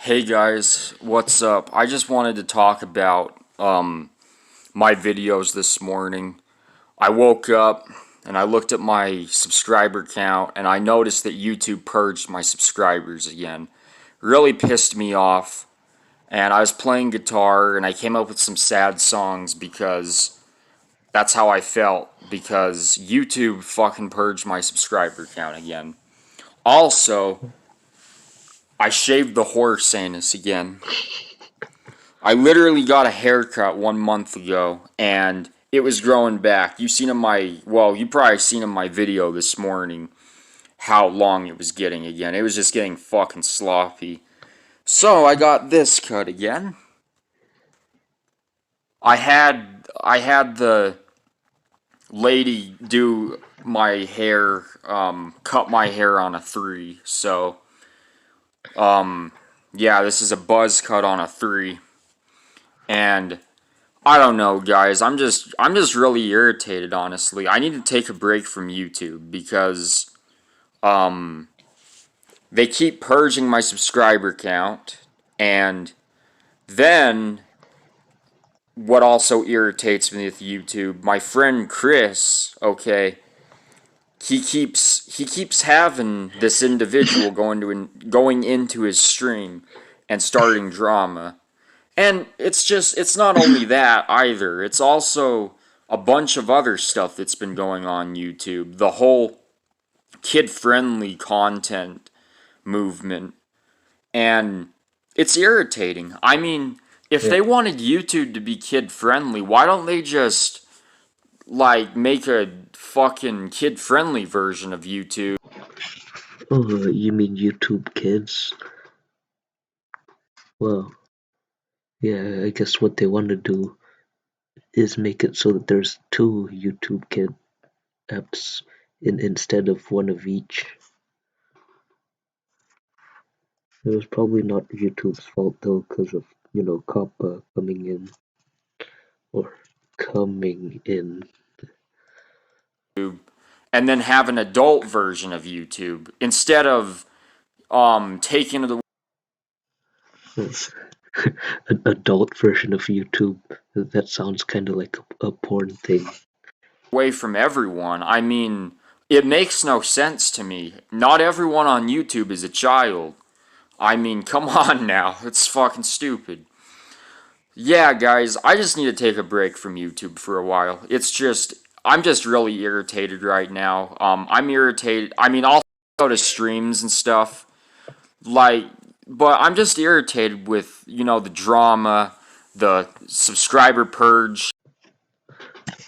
Hey guys, what's up? I just wanted to talk about my videos this morning. I woke up and I looked at my subscriber count and I noticed that YouTube purged my subscribers again. Really pissed me off. And I was playing guitar and I came up with some sad songs because that's how I felt, because YouTube fucking purged my subscriber count again. Also, I shaved the horse anus again. I literally got a haircut 1 month ago, and it was growing back. You probably seen in my video this morning how long it was getting again. It was just getting fucking sloppy. So I got this cut again. I had the lady do my hair, cut my hair on a 3. So, yeah, this is a buzz cut on a 3. And I don't know, guys. I'm just really irritated, honestly. I need to take a break from YouTube because they keep purging my subscriber count, and then what also irritates me with YouTube, my friend Chris, okay, he keeps having this individual going into his stream and starting drama. And it's not only that either. It's also a bunch of other stuff that's been going on YouTube. The whole kid-friendly content movement. And it's irritating. I mean, if Yeah. they wanted YouTube to be kid-friendly, why don't they just, like, make a fucking kid-friendly version of YouTube? Oh, you mean YouTube Kids? Well, yeah, I guess what they want to do is make it so that there's two YouTube Kid apps instead of one of each. It was probably not YouTube's fault though, because of COPPA coming in or coming in. And then have an adult version of YouTube instead of taking the An adult version of YouTube. That sounds kind of like a porn thing. away from everyone. I mean, it makes no sense to me. Not everyone on YouTube is a child. I mean, come on now. It's fucking stupid. Yeah, guys, I just need to take a break from YouTube for a while. I'm just really irritated right now. I'm irritated. I mean, I'll go to streams and stuff, like, but I'm just irritated with, the drama, the subscriber purge.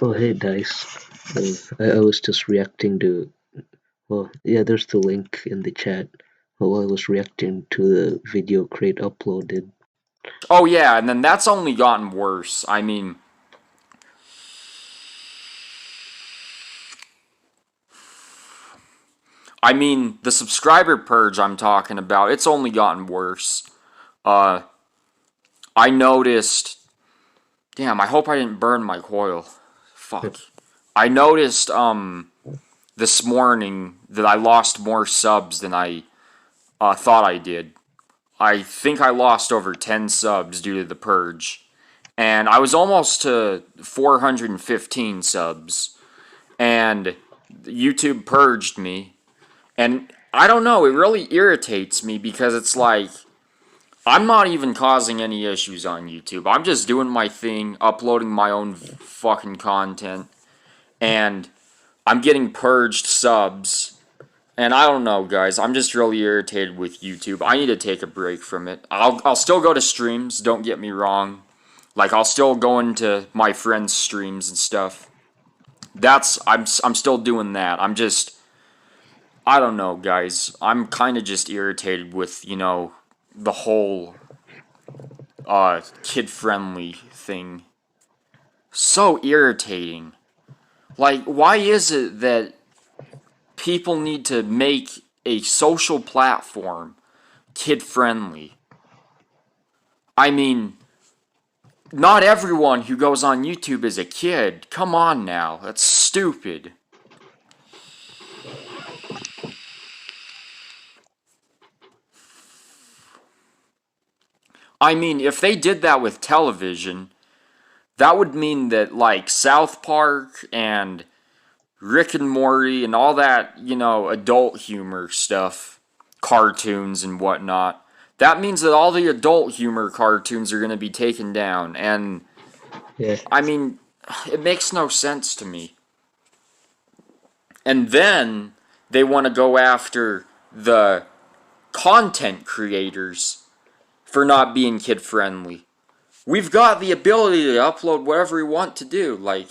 Oh, hey, Dice. I was just reacting to Well, yeah, there's the link in the chat. While I was reacting to the video Crate uploaded. Oh yeah, and then that's only gotten worse. I mean, the subscriber purge I'm talking about, it's only gotten worse. Uh, I noticed. Damn, I hope I didn't burn my coil. Fuck. I noticed this morning that I lost more subs than I thought I did. I think I lost over 10 subs due to the purge. And I was almost to 415 subs. And YouTube purged me. And I don't know, it really irritates me because it's like, I'm not even causing any issues on YouTube. I'm just doing my thing, uploading my own fucking content. And I'm getting purged subs. And I don't know, guys. I'm just really irritated with YouTube. I need to take a break from it. I'll still go to streams, don't get me wrong. Like, I'll still go into my friends' streams and stuff. I'm still doing that. I don't know, guys. I'm kind of just irritated with, the whole kid-friendly thing. So irritating. Like, why is it that people need to make a social platform kid-friendly? I mean, not everyone who goes on YouTube is a kid. Come on now. That's stupid. I mean, if they did that with television, that would mean that, like, South Park and Rick and Morty and all that, adult humor stuff, cartoons and whatnot, that means that all the adult humor cartoons are going to be taken down. And, Yeah, I mean, it makes no sense to me. And then they want to go after the content creators for not being kid friendly. We've got the ability to upload whatever we want to do. Like,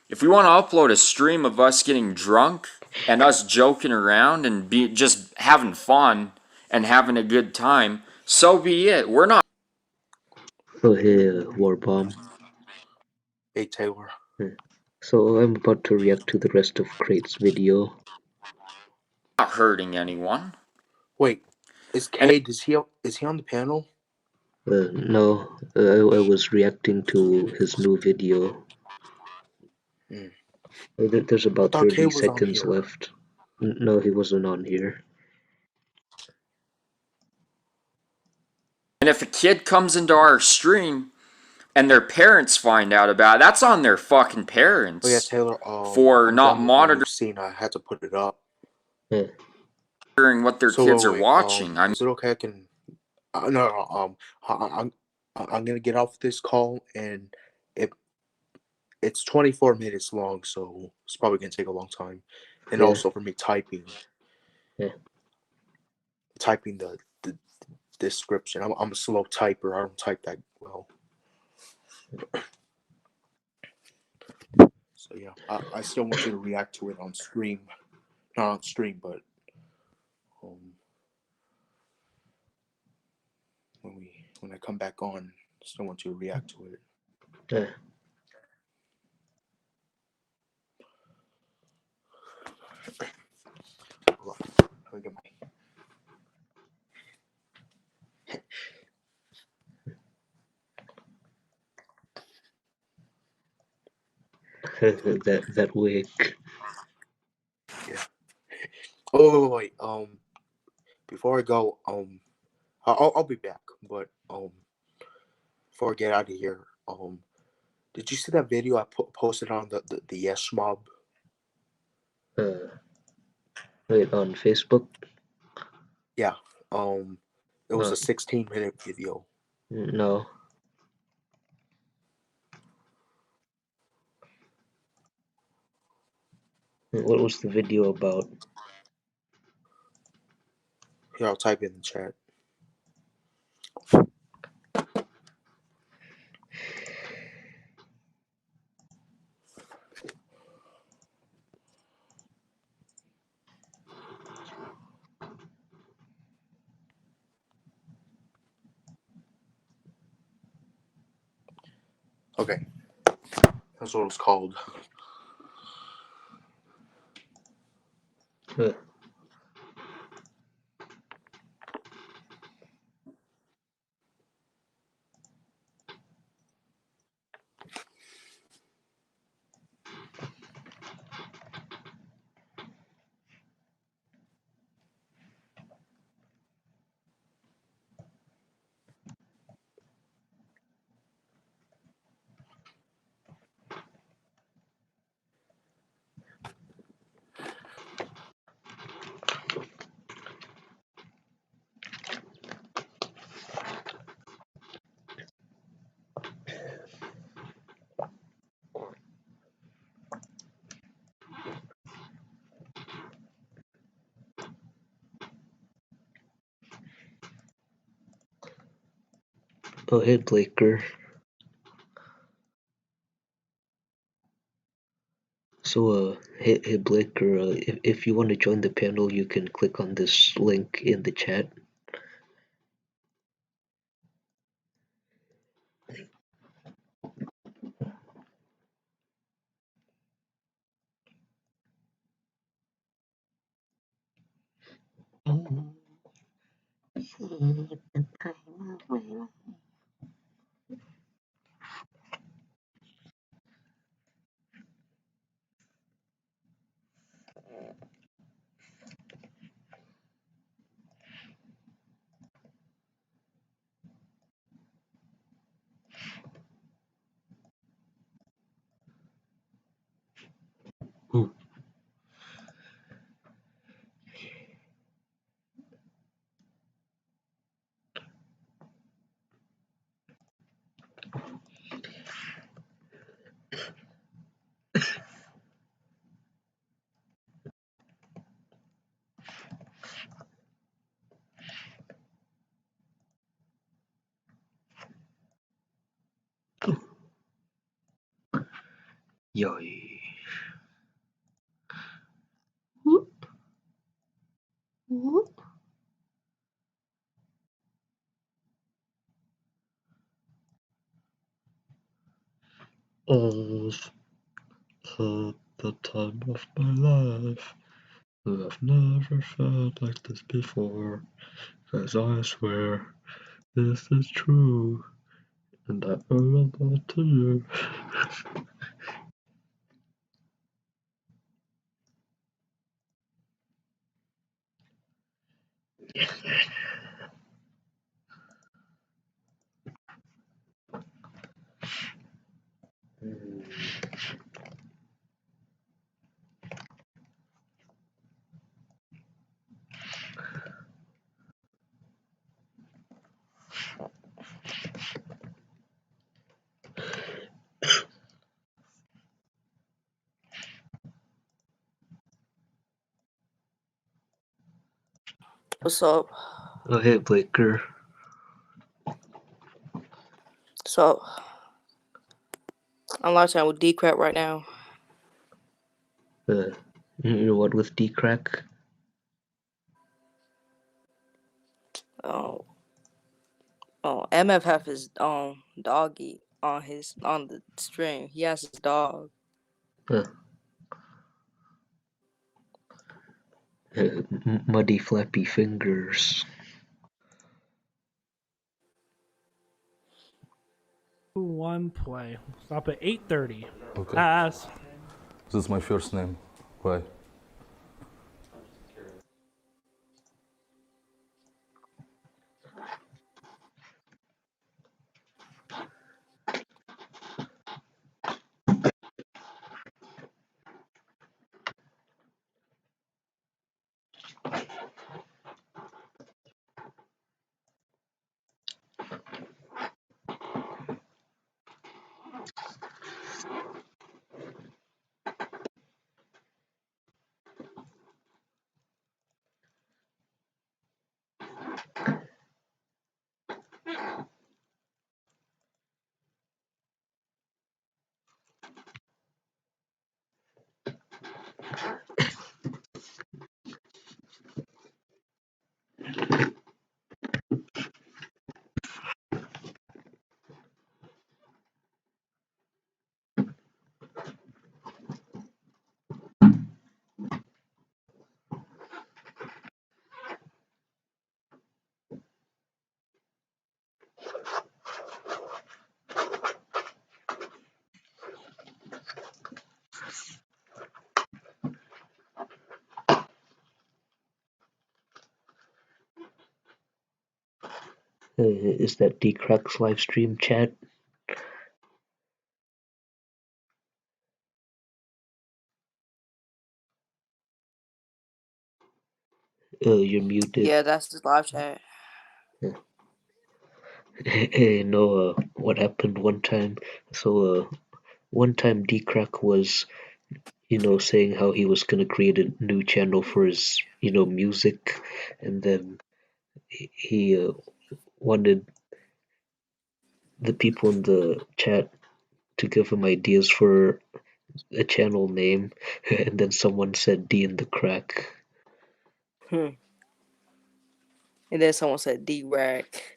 if we want to upload a stream of us getting drunk and us joking around and just having fun and having a good time, so be it. We're not oh hey, War Bomb. Hey Taylor. So I'm about to react to the rest of Crate's video. hurting anyone. Wait, is And Cade? Is he on the panel? No, I was reacting to his new video. Hmm. There's I about thought 30 Cade was on seconds here. left. No, he wasn't on here. if a kid comes into our stream and their parents find out about it, that's on their fucking parents. Oh yeah, Taylor. For I'm not done with my new monitoring scene. I had to put it up. Yeah. what their So kids are wait, watching. is it okay? I can. No. I'm gonna get off this call, and it it's 24 minutes long, so it's probably gonna take a long time. And Yeah. also for me typing Yeah. the description. I'm a slow typer. I don't type that well. So yeah, I still want you to react to it on stream. Not on stream, but when I come back on, I still want you to react to it. Yeah. Hold on. Let me get my that wig. yeah. Oh wait, before I go, I'll be back. But before I get out of here, did you see that video I posted on the Yes Mob? Wait, on Facebook? Yeah. It was No. a 16-minute video. No. What was the video about? Here, I'll type it in the chat. Okay, that's what it's called. Uh, oh, hey, Blaker. So, hey, Blaker, if you want to join the panel, you can click on this link in the chat. Hmm. Yoi. I've had the time of my life. I've never felt like this before. 'Cause I swear this is true. And I owe a lot to you. What's up? Oh, hey, Blaker. So I'm live chatting with D-Crap right now. You know what with D-Crack? Oh, MF have his doggy on the stream. He has his dog. Uh, Muddy Flappy Fingers. One play. Stop at 8:30. Okay. Pass. This is my first name. Why? Is that Decrack's live stream chat? You're muted. Yeah, that's his live chat. Hey, no, what happened one time? So, one time Decrack was, saying how he was gonna create a new channel for his, music, and then he wanted the people in the chat to give him ideas for a channel name, and then someone said D in the Crack. And then someone said D-Rack.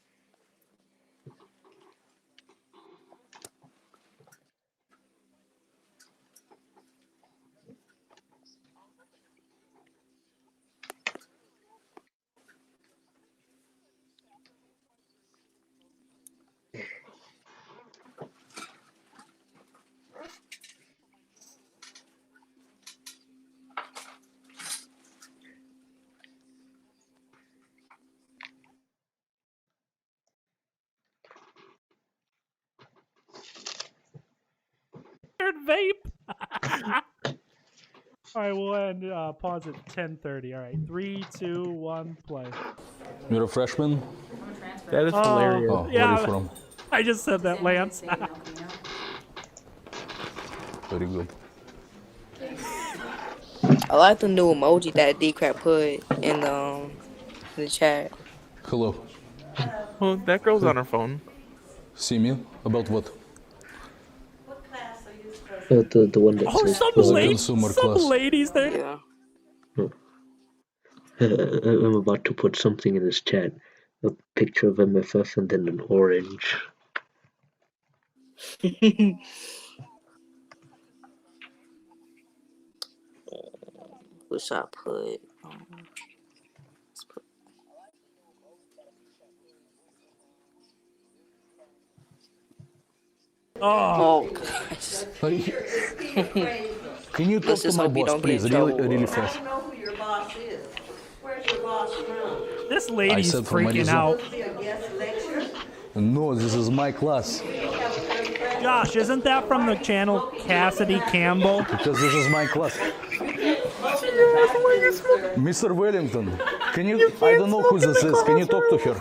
Vape. All right, we'll end. Pause at 10:30. All right, 3, 2, 1, play. You're a freshman? That is hilarious. Oh, where are Yeah, you from? I just said that, Lance. Very good. I like the new emoji that Decrap put in the chat. Hello. Oh, that girl's on her phone. See me? About what? The one that Oh, says The consumer some class. ladies there. Yeah. I'm about to put something in this chat. A picture of MFF and then an orange. What should I put? Oh, gosh. Can you talk Let's to just my hope you boss, don't get in please? trouble. Really I fast. don't know who your boss is. Where's your boss from? this lady's said from freaking Arizona. out. Supposed to be a guest lecturer? No, this is my class. You don't have a first grade? Josh, isn't that from the channel Cassidy Campbell? Because this is my class. Mr. Wellington, can you I don't know who this is. Can you talk to her?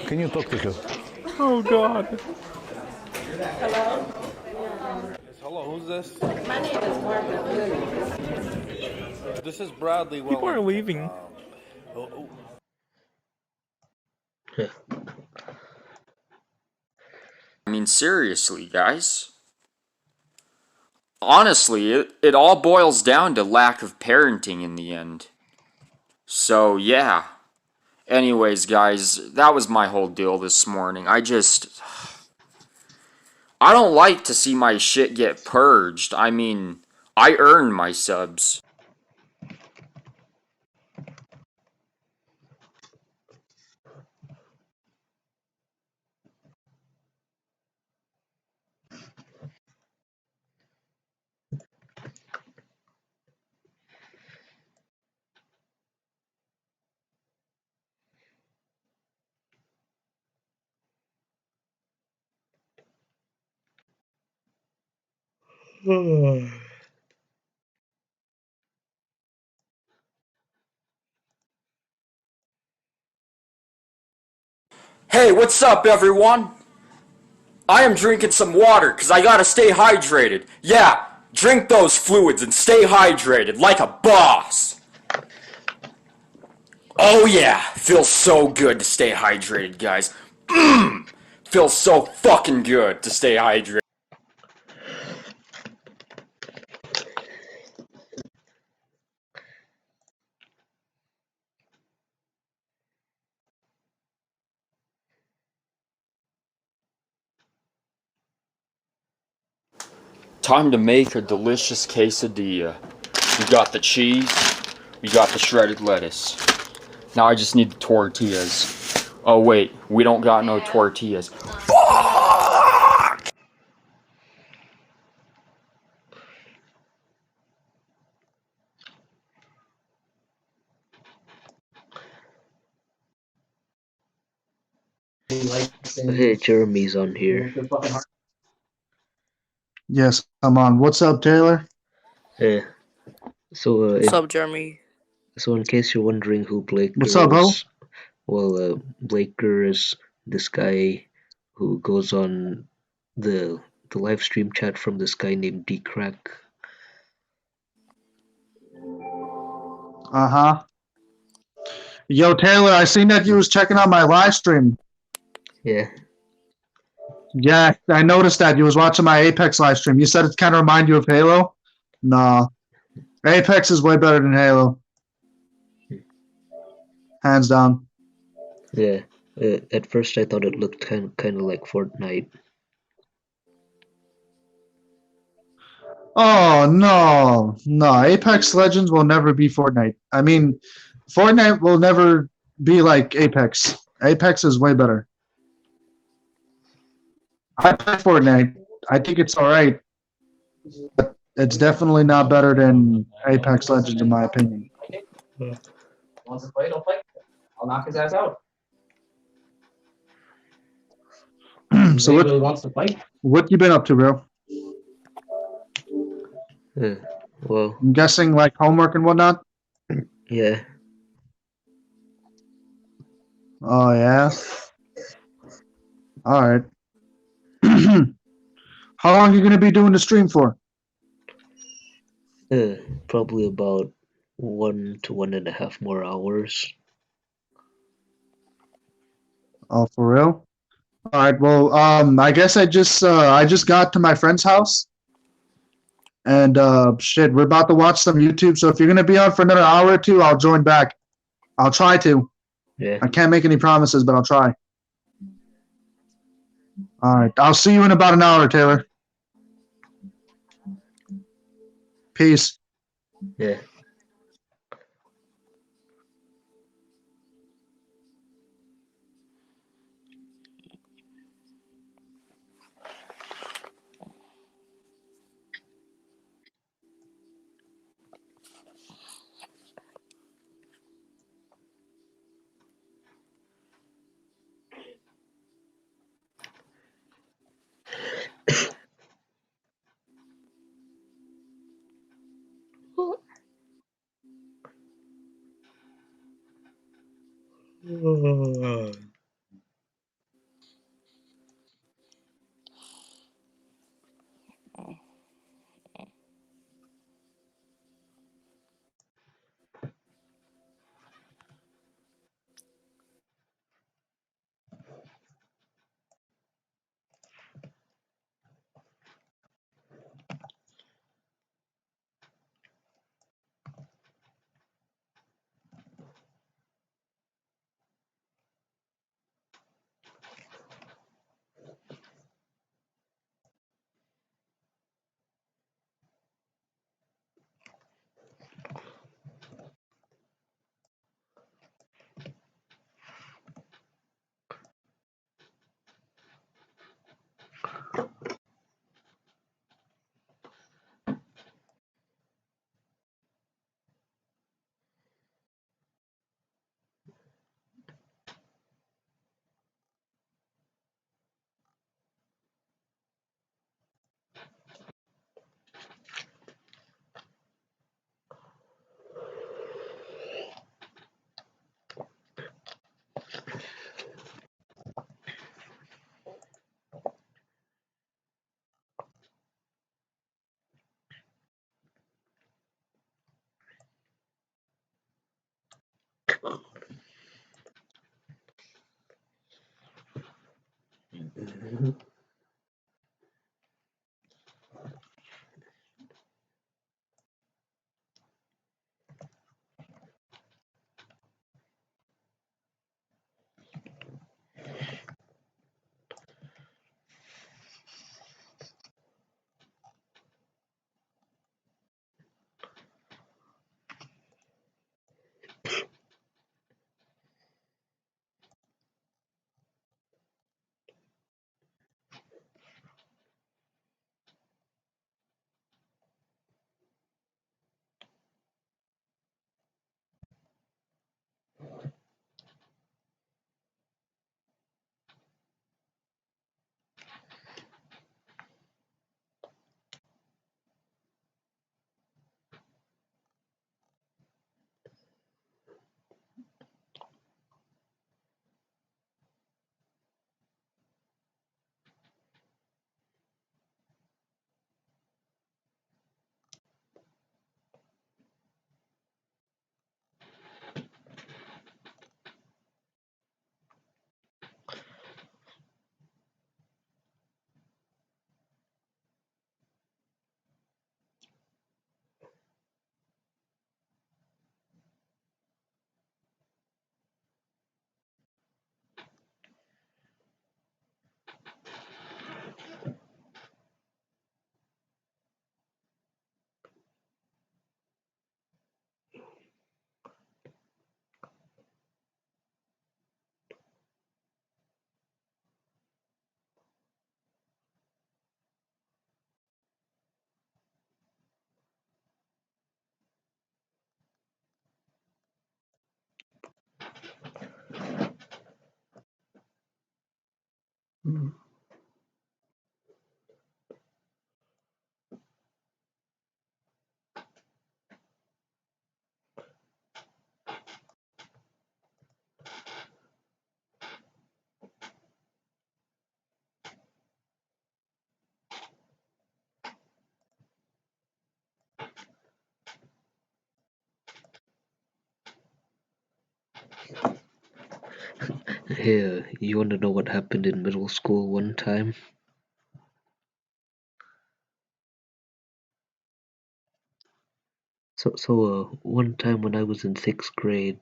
Can you talk to her? Oh, God. Hello, who's this? My name is Margaret Williams. This is Bradley People are leaving. I mean, seriously, guys. Honestly, it all boils down to lack of parenting in the end. So, yeah. Anyways, guys, that was my whole deal this morning. I don't like to see my shit get purged. I mean, I earn my subs. Hey, what's up, everyone? I am drinking some water because I gotta stay hydrated. Yeah, drink those fluids and stay hydrated like a boss. Oh yeah, feels so good to stay hydrated, guys. Feels so fucking good to stay hydrated. Time to make a delicious quesadilla. We got the cheese, we got the shredded lettuce. Now I just need the tortillas. Oh wait, we don't got no tortillas. Hey, Jeremy's on here. Yes, I'm on. What's up, Taylor? Hey, so What's up, Jeremy? so in case you're wondering who Blake What's Gurr up, Bo? is, well, Blake Gurr is this guy who goes on the live stream chat from this guy named D-Crack. Uh-huh. Yo, Taylor, I seen that you was checking out my live stream. Yeah, Yeah, I noticed that you was watching my Apex live stream. You said it kind of remind you of Halo. Nah, Apex is way better than Halo, hands down. yeah. At first I thought it looked kind of like Fortnite. Oh no, Apex Legends will never be Fortnite. I mean, Fortnite will never be like Apex. Apex is way better. I play Fortnite. I think it's all right. It's definitely not better than Apex Legends, in my opinion. So what you been up to, bro? Uh, well, I'm guessing like homework and whatnot. yeah. Oh yeah. All right. How long are you gonna be doing the stream for? Uh, Probably about 1 to 1.5 more hours. Oh, for real? All right. Well, I guess I just got to my friend's house, and shit, we're about to watch some YouTube. So if you're gonna be on for another hour or two, I'll join back. I'll try to. Yeah. I can't make any promises, but I'll try. All right. I'll see you in about an hour, Taylor. Peace. Yeah. Hey, you want to know what happened in middle school one time? One time when I was in sixth grade,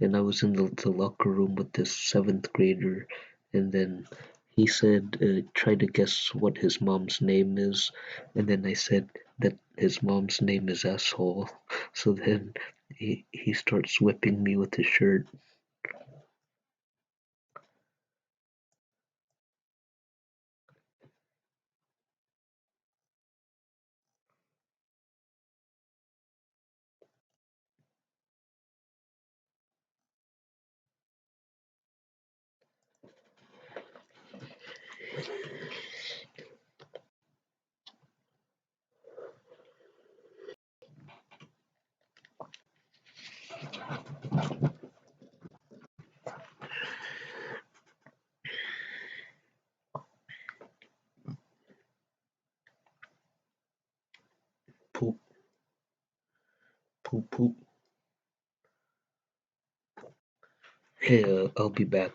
and I was in the locker room with this seventh grader, and then he said, try to guess what his mom's name is, and then I said that his mom's name is asshole. So then he starts whipping me with his shirt. Poop, poop, poop. Hey, I'll be back.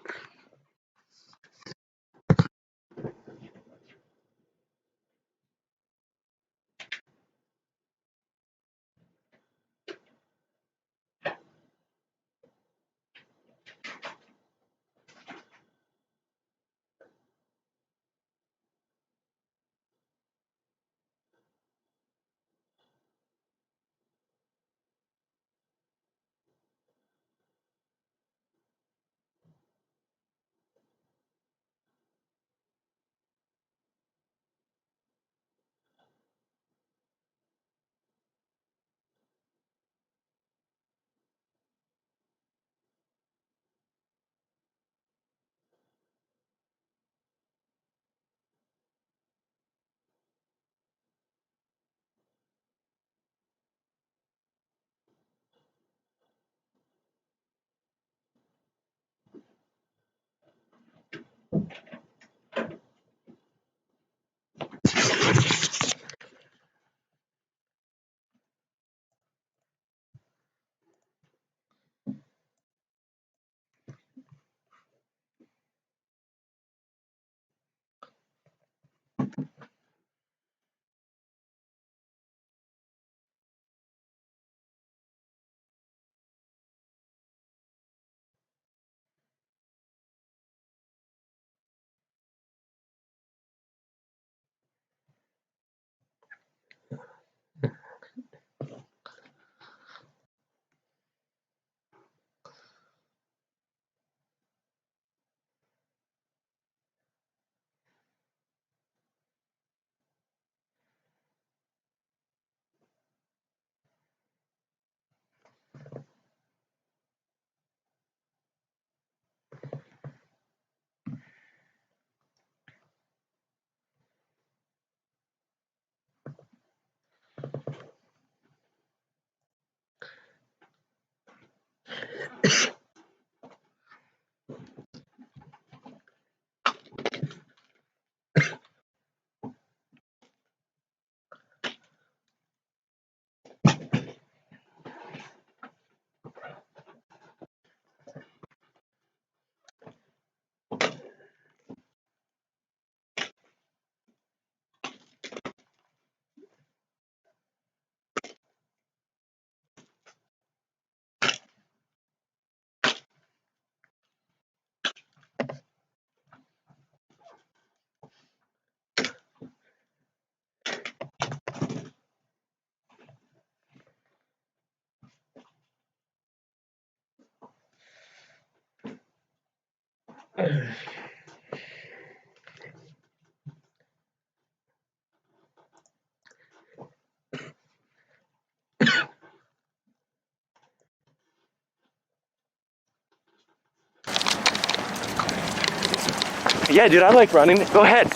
Yeah, dude, I like running. Go ahead.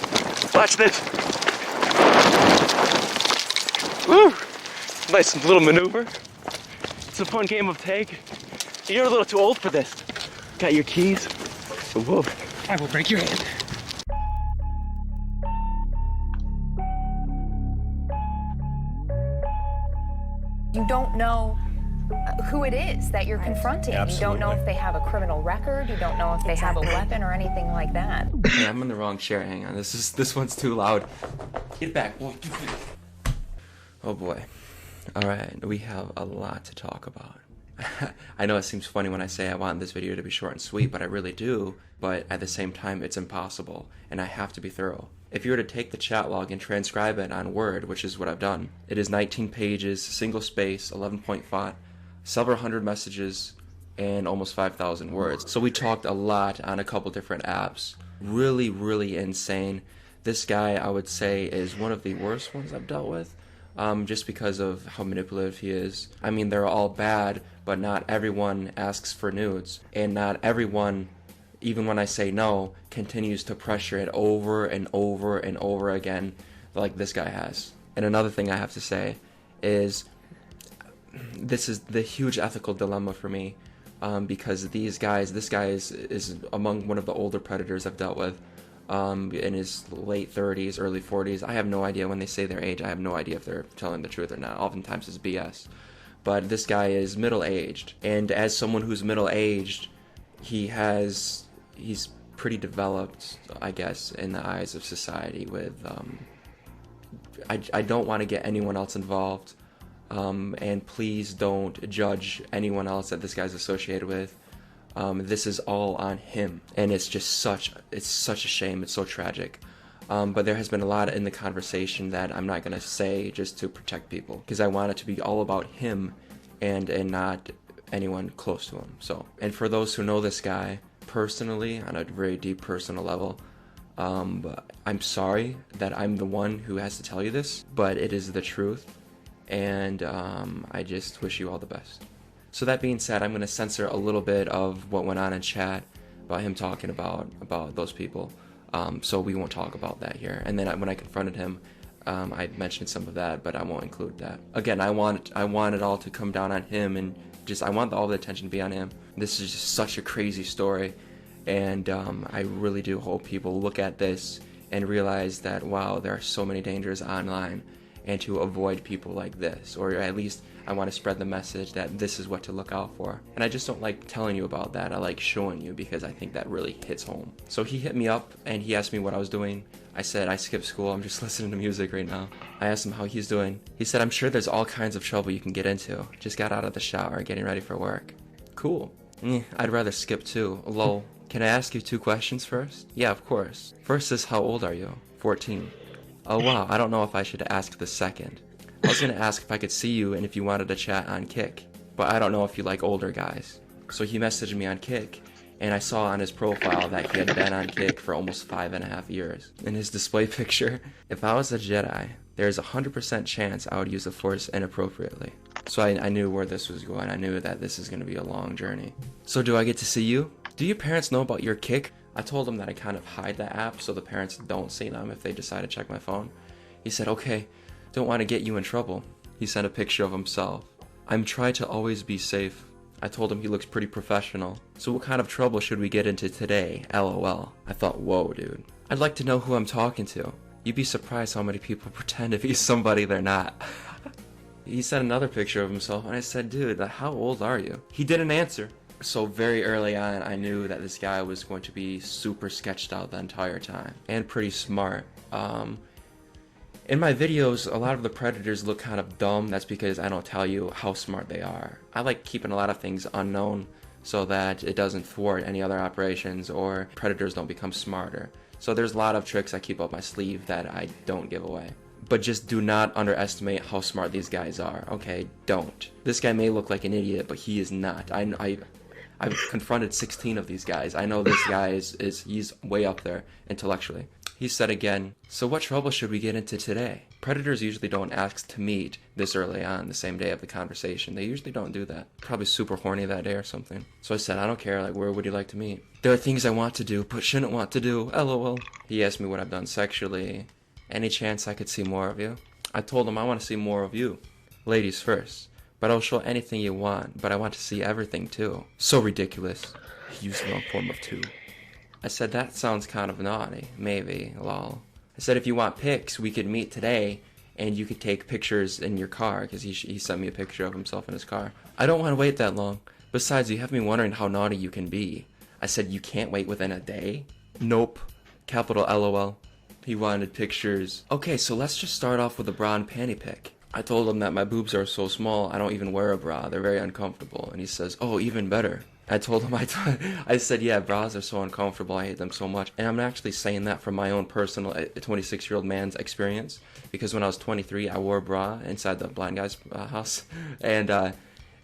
Watch this. Woo! Nice little maneuver. It's a fun game of tag. You're a little too old for this. Got your keys. Whoa. I will break your hand. You don't know who it is that you're confronting. Absolutely. You don't know if they have a criminal record. You don't know if they have a weapon or anything like that. Hey, I'm in the wrong chair. Hang on. This one's too loud. Get back. Oh boy. All right. We have a lot to talk about. I know it seems funny when I say I want this video to be short and sweet, but I really do. But at the same time, it's impossible, and I have to be thorough. If you were to take the chat log and transcribe it on Word, which is what I've done, it is 19 pages, single space, 11-point font, several hundred messages, and almost 5,000 words. So we talked a lot on a couple different apps. Really, really insane. This guy, I would say, is one of the worst ones I've dealt with. Just because of how manipulative he is. I mean, they're all bad, but not everyone asks for nudes. And not everyone, even when I say no, continues to pressure it over and over and over again like this guy has. And another thing I have to say is, this is the huge ethical dilemma for me, because this guy is among one of the older predators I've dealt with. In his late 30s, early 40s. I have no idea when they say their age. I have no idea if they're telling the truth or not. Oftentimes it's BS. But this guy is middle-aged. And as someone who's middle-aged, he's pretty developed, I guess, in the eyes of society with, I don't want to get anyone else involved. And please don't judge anyone else that this guy's associated with. This is all on him, and it's such a shame. It's so tragic. But there has been a lot in the conversation that I'm not gonna say just to protect people, because I want it to be all about him and not anyone close to him. So, and for those who know this guy personally on a very deep personal level, I'm sorry that I'm the one who has to tell you this, but it is the truth, and I just wish you all the best. So that being said, I'm going to censor a little bit of what went on in chat about him talking about those people. So we won't talk about that here. And then when I confronted him, I mentioned some of that, but I won't include that. Again, I want it all to come down on him, and I want all the attention to be on him. This is just such a crazy story, and I really do hope people look at this and realize that, wow, there are so many dangers online, and to avoid people like this, or at least I want to spread the message that this is what to look out for. And I just don't like telling you about that. I like showing you, because I think that really hits home. So he hit me up and he asked me what I was doing. I said, I skipped school, I'm just listening to music right now. I asked him how he's doing. He said, I'm sure there's all kinds of trouble you can get into. Just got out of the shower, getting ready for work. Cool. I'd rather skip too. Lol. Can I ask you 2 questions first? Yeah, of course. First is, how old are you? 14. Oh wow, I don't know if I should ask the second. I was gonna ask if I could see you and if you wanted to chat on Kick, but I don't know if you like older guys. So he messaged me on Kick, and I saw on his profile that he had been on Kick for almost 5.5 years. In his display picture, if I was a Jedi, there's a 100% chance I would use the Force inappropriately. So I knew where this was going. I knew that this is gonna be a long journey. So do I get to see you? Do your parents know about your Kick? I told him that I kind of hide the app so the parents don't see them if they decide to check my phone. He said, okay, don't want to get you in trouble. He sent a picture of himself. I'm trying to always be safe. I told him he looks pretty professional. So what kind of trouble should we get into today? LOL. I thought, whoa, dude. I'd like to know who I'm talking to. You'd be surprised how many people pretend to be somebody they're not. He sent another picture of himself, and I said, dude, how old are you? He didn't answer. So very early on, I knew that this guy was going to be super sketched out the entire time, and pretty smart. In my videos, a lot of the predators look kind of dumb. That's because I don't tell you how smart they are. I like keeping a lot of things unknown so that it doesn't thwart any other operations or predators don't become smarter. So there's a lot of tricks I keep up my sleeve that I don't give away. But just do not underestimate how smart these guys are, okay? Don't. This guy may look like an idiot, but he is not. I've confronted 16 of these guys. I know this guy he's way up there intellectually. He said again, so what trouble should we get into today? Predators usually don't ask to meet this early on, the same day of the conversation. They usually don't do that. Probably super horny that day or something. So I said, I don't care, like, where would you like to meet? There are things I want to do, but shouldn't want to do, lol. He asked me what I've done sexually. Any chance I could see more of you? I told him I want to see more of you. Ladies first. But I'll show anything you want, but I want to see everything too. So ridiculous. He used the wrong form of two. I said, that sounds kind of naughty. Maybe, lol. I said, if you want pics, we could meet today, and you could take pictures in your car, because he sent me a picture of himself in his car. I don't want to wait that long. Besides, you have me wondering how naughty you can be. I said, you can't wait within a day? Nope. Capital LOL. He wanted pictures. Okay, so let's just start off with a bra and panty pic. I told him that my boobs are so small, I don't even wear a bra. They're very uncomfortable. And he says, oh, even better. I told him, I said, yeah, bras are so uncomfortable. I hate them so much. And I'm actually saying that from my own personal 26-year-old man's experience. Because when I was 23, I wore a bra inside the blind guy's house. And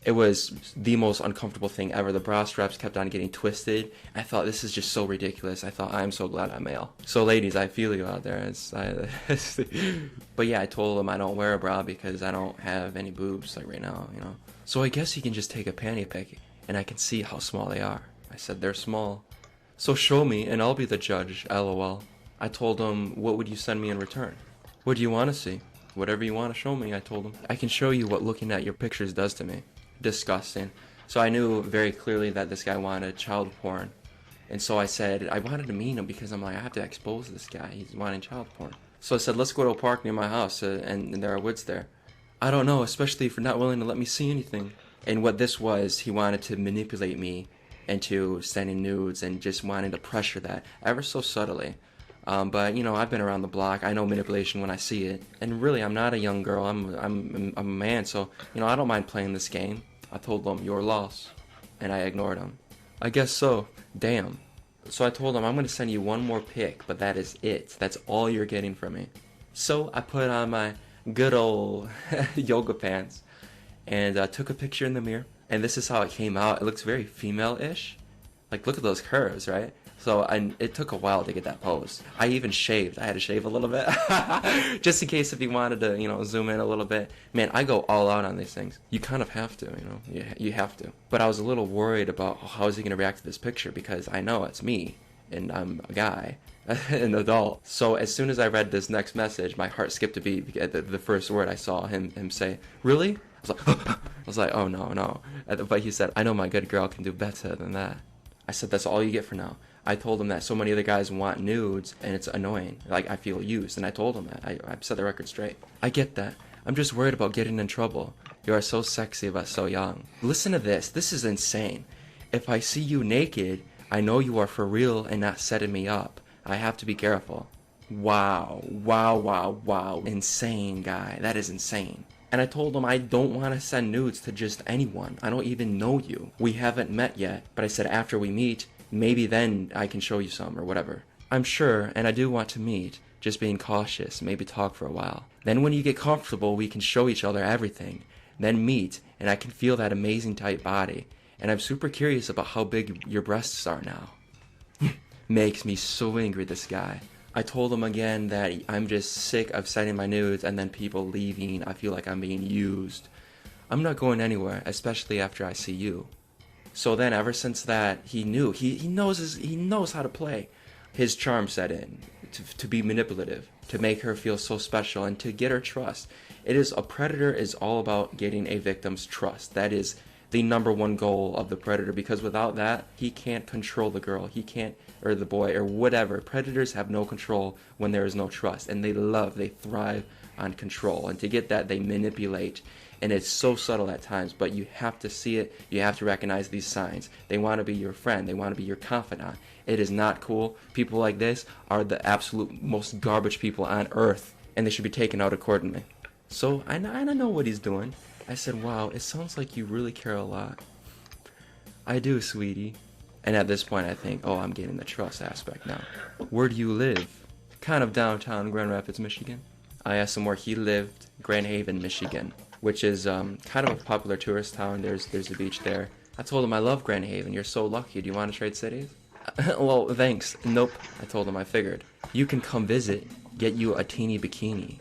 it was the most uncomfortable thing ever. The bra straps kept on getting twisted. I thought, this is just so ridiculous. I thought, I'm so glad I'm male. So ladies, I feel you out there. But yeah, I told him I don't wear a bra because I don't have any boobs like right now, you know. So I guess he can just take a panty pic and I can see how small they are. I said, they're small. So show me and I'll be the judge, lol. I told him, what would you send me in return? What do you want to see? Whatever you want to show me, I told him. I can show you what looking at your pictures does to me. Disgusting. So I knew very clearly that this guy wanted child porn. And so I said, I wanted to meet him because I'm like, I have to expose this guy. He's wanting child porn. So I said, let's go to a park near my house and there are woods there. I don't know, especially if you're not willing to let me see anything. And what this was, he wanted to manipulate me into sending nudes and just wanting to pressure that ever so subtly. But you know, I've been around the block. I know manipulation when I see it. And really, I'm not a young girl. I'm a man. So you know, I don't mind playing this game. I told them, your loss, and I ignored him. I guess so. Damn. So I told him, I'm gonna send you one more pic, but that is it. That's all you're getting from me. So I put on my good old yoga pants and took a picture in the mirror. And this is how it came out. It looks very female-ish. Like, look at those curves, right? So it took a while to get that pose. I even shaved. I had to shave a little bit. Just in case if you wanted to, you know, zoom in a little bit. Man, I go all out on these things. You kind of have to, you know. You have to. But I was a little worried about how is he going to react to this picture because I know it's me. And I'm a guy. An adult. So as soon as I read this next message, my heart skipped a beat. The first word I saw him say, really? I was like, oh no. But he said, I know my good girl can do better than that. I said, that's all you get for now. I told him that so many other guys want nudes and it's annoying. Like, I feel used. And I told him that. I set the record straight. I get that. I'm just worried about getting in trouble. You are so sexy but so young. Listen to this. This is insane. If I see you naked, I know you are for real and not setting me up. I have to be careful. Wow. Insane, guy. That is insane. And I told him I don't want to send nudes to just anyone. I don't even know you. We haven't met yet. But I said after we meet, maybe then I can show you some or whatever. I'm sure, and I do want to meet. Just being cautious, maybe talk for a while. Then when you get comfortable, we can show each other everything. Then meet, and I can feel that amazing tight body. And I'm super curious about how big your breasts are now. Makes me so angry, this guy. I told him again that I'm just sick of sending my nudes and then people leaving. I feel like I'm being used. I'm not going anywhere, especially after I see you. So then, ever since that, he knew. He knows how to play. His charm set in to be manipulative, to make her feel so special, and to get her trust. A predator is all about getting a victim's trust. That is the number one goal of the predator, because without that, he can't control the girl. He can't, or the boy, or whatever. Predators have no control when there is no trust, and they thrive on control. And to get that, they manipulate. And it's so subtle at times, but you have to see it. You have to recognize these signs. They want to be your friend. They want to be your confidant. It is not cool. People like this are the absolute most garbage people on earth, and they should be taken out accordingly. So I know what he's doing. I said, wow, it sounds like you really care a lot. I do, sweetie. And at this point, I think, oh, I'm getting the trust aspect now. Where do you live? Kind of downtown Grand Rapids, Michigan. I asked him where he lived, Grand Haven, Michigan, which is kind of a popular tourist town. There's a beach there. I told him, I love Grand Haven. You're so lucky. Do you want to trade cities? Well, thanks. Nope. I told him I figured. You can come visit, get you a teeny bikini.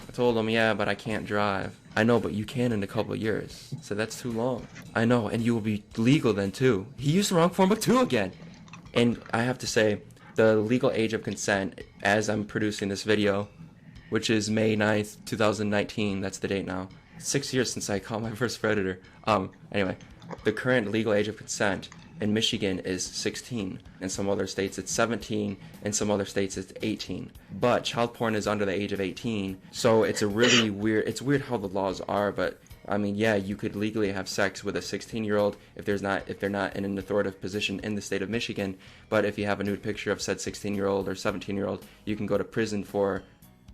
I told him, yeah, but I can't drive. I know, but you can in a couple of years. So that's too long. I know, and you will be legal then too. He used the wrong form of two again. And I have to say, the legal age of consent, as I'm producing this video, which is May 9th, 2019, that's the date now. 6 years since I caught my first predator. Anyway, the current legal age of consent in Michigan is 16. In some other states it's 17. In some other states it's 18. But child porn is under the age of 18, so it's a really weird, it's weird how the laws are, but I mean, yeah, you could legally have sex with a 16-year-old if they're not in an authoritative position in the state of Michigan, but if you have a nude picture of said 16-year-old or 17-year-old, you can go to prison for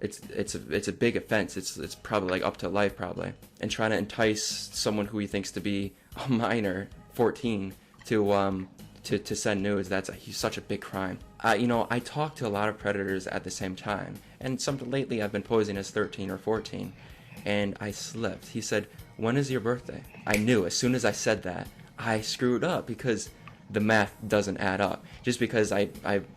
it's a big offense. It's probably like up to life probably. And trying to entice someone who he thinks to be a minor, 14, to send nudes, that's such a big crime. I talk to a lot of predators at the same time, and lately I've been posing as 13 or 14, and I slipped. He said, "When is your birthday?" I knew as soon as I said that I screwed up because the math doesn't add up. Just because I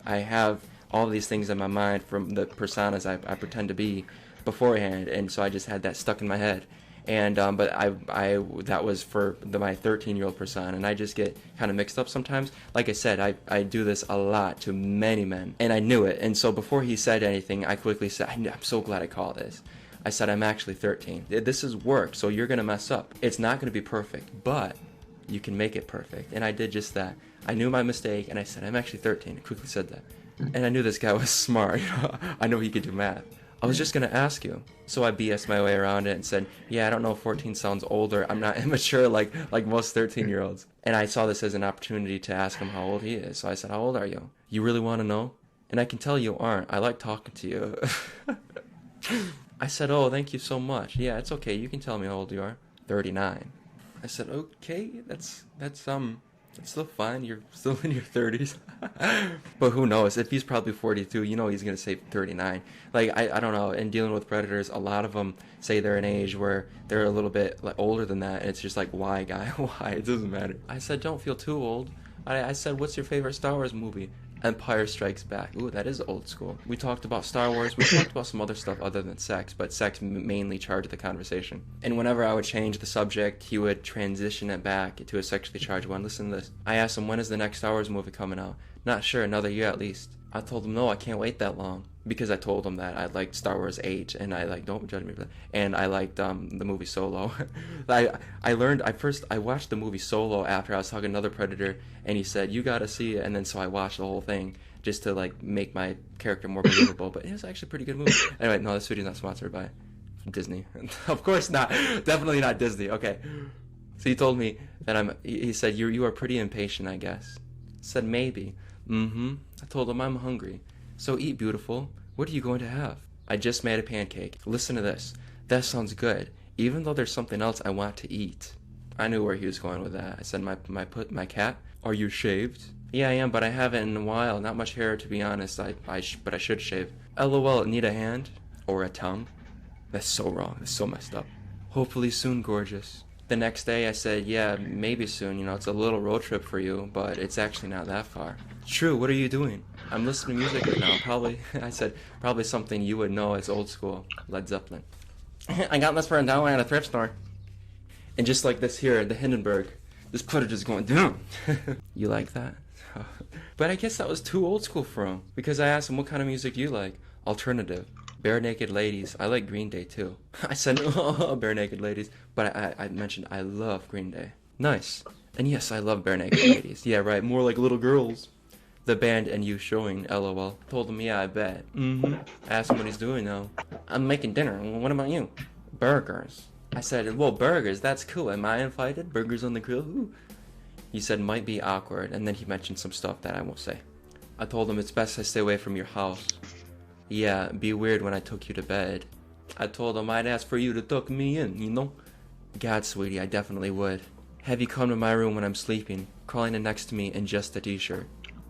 have all these things in my mind from the personas I pretend to be beforehand, and so I just had that stuck in my head. And but I that was for my 13-year-old persona, and I just get kind of mixed up sometimes. Like I said, I do this a lot to many men, and I knew it. And so before he said anything, I quickly said, I'm so glad I called this. I said, I'm actually 13. This is work, so you're gonna mess up. It's not gonna be perfect, but you can make it perfect. And I did just that. I knew my mistake, and I said, I'm actually 13. I quickly said that. And I knew this guy was smart. I know he could do math. I was just gonna ask you. So I BS my way around it and said, yeah, I don't know if 14 sounds older. I'm not immature like most 13-year-olds. And I saw this as an opportunity to ask him how old he is. So I said, how old are you? You really want to know? And I can tell you aren't. I like talking to you. I said, oh, thank you so much. Yeah, it's okay. You can tell me how old you are. 39. I said, okay, that's still fine. You're still in your 30s. But who knows? If he's probably 42, he's going to say 39. Like, I don't know. In dealing with predators, a lot of them say they're an age where they're a little bit older than that. And it's just like, why, guy? Why? It doesn't matter. I said, don't feel too old. I said, what's your favorite Star Wars movie? Empire Strikes Back. Ooh, that is old school. We talked about Star Wars. We talked about some other stuff other than sex, but sex mainly charged the conversation. And whenever I would change the subject, he would transition it back to a sexually charged one. Listen to this. I asked him, when is the next Star Wars movie coming out? Not sure, another year at least. I told him, no, I can't wait that long. Because I told him that I liked Star Wars 8, and I don't judge me for that. And I liked the movie Solo. I watched the movie Solo after I was talking to another predator, and he said, you gotta see it, and then so I watched the whole thing just to make my character more believable. But it was actually a pretty good movie. Anyway, no, this video's not sponsored by Disney. Of course not. Definitely not Disney. Okay. So he told me that he said, you are pretty impatient, I guess. I said, maybe. I told him I'm hungry. So eat, beautiful. What are you going to have? I just made a pancake. Listen to this. That sounds good. Even though there's something else I want to eat. I knew where he was going with that. I said, my cat? Are you shaved? Yeah, I am, but I haven't in a while. Not much hair, to be honest. But I should shave. LOL, need a hand? Or a tongue? That's so wrong. That's so messed up. Hopefully soon, gorgeous. The next day I said, yeah, maybe soon. It's a little road trip for you, but it's actually not that far. True, what are you doing? I'm listening to music right now. Probably, I said, probably something you would know as old school. Led Zeppelin. I got this for $1 at a thrift store. And just like this here, the Hindenburg, this predator's going down. You like that? But I guess that was too old school for him. Because I asked him, what kind of music do you like? Alternative. Bare Naked Ladies. I like Green Day too. I said, oh, Bare Naked Ladies. But I mentioned I love Green Day. Nice. And yes, I love Bare Naked Ladies. Yeah, right. More like little girls. The band and you showing, LOL. Told him, yeah, I bet. Asked him what he's doing now. I'm making dinner. What about you? Burgers. I said, well, burgers, that's cool. Am I invited? Burgers on the grill? Ooh. He said, might be awkward. And then he mentioned some stuff that I won't say. I told him it's best I stay away from your house. Yeah, be weird when I took you to bed. I told him I'd ask for you to tuck me in, God, sweetie, I definitely would. Have you come to my room when I'm sleeping, crawling in next to me in just a t-shirt?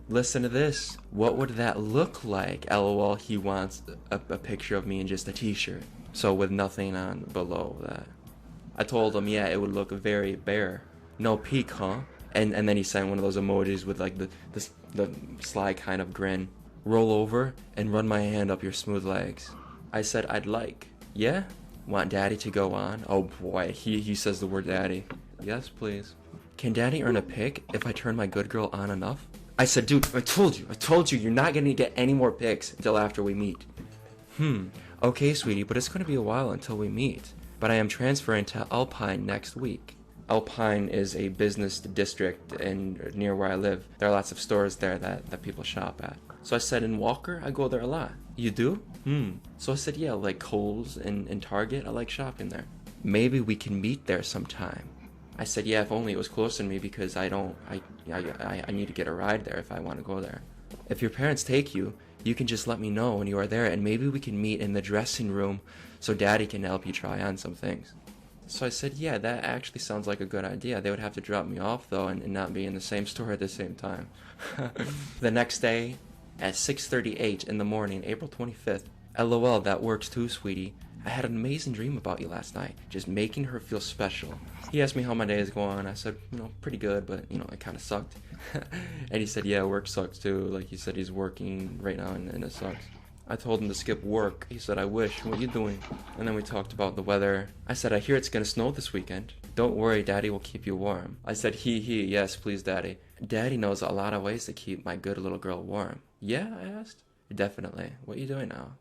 Listen to this. What would that look like? LOL, he wants a picture of me in just a t-shirt. So with nothing on below that. I told him, yeah, it would look very bare. No peek, huh? And then he sent one of those emojis with like the sly kind of grin. Roll over and run my hand up your smooth legs. I said, I'd like. Yeah? Want daddy to go on? Oh boy, he says the word daddy. Yes, please. Can daddy earn a pic if I turn my good girl on enough? I said, dude, I told you, you're not gonna get any more pics until after we meet. Okay, sweetie, but it's gonna be a while until we meet. But I am transferring to Alpine next week. Alpine is a business district near where I live. There are lots of stores there that people shop at. So I said, in Walker, I go there a lot. You do? So I said, yeah, like Kohl's and Target, I like shopping there. Maybe we can meet there sometime. I said, yeah, if only it was close to me because I need to get a ride there if I want to go there. If your parents take you, you can just let me know when you are there and maybe we can meet in the dressing room so daddy can help you try on some things. So I said, yeah, that actually sounds like a good idea. They would have to drop me off though and not be in the same store at the same time. The next day at 6:38 in the morning, April 25th, LOL, that works too, sweetie. I had an amazing dream about you last night, just making her feel special. He asked me how my day is going. I said, pretty good, but, it kind of sucked. And he said, yeah, work sucks too. Like, he said he's working right now and it sucks. I told him to skip work. He said, I wish. What are you doing? And then we talked about the weather. I said, I hear it's gonna snow this weekend. Don't worry, Daddy will keep you warm. I said, yes, please, Daddy. Daddy knows a lot of ways to keep my good little girl warm. Yeah, I asked. Definitely. What are you doing now?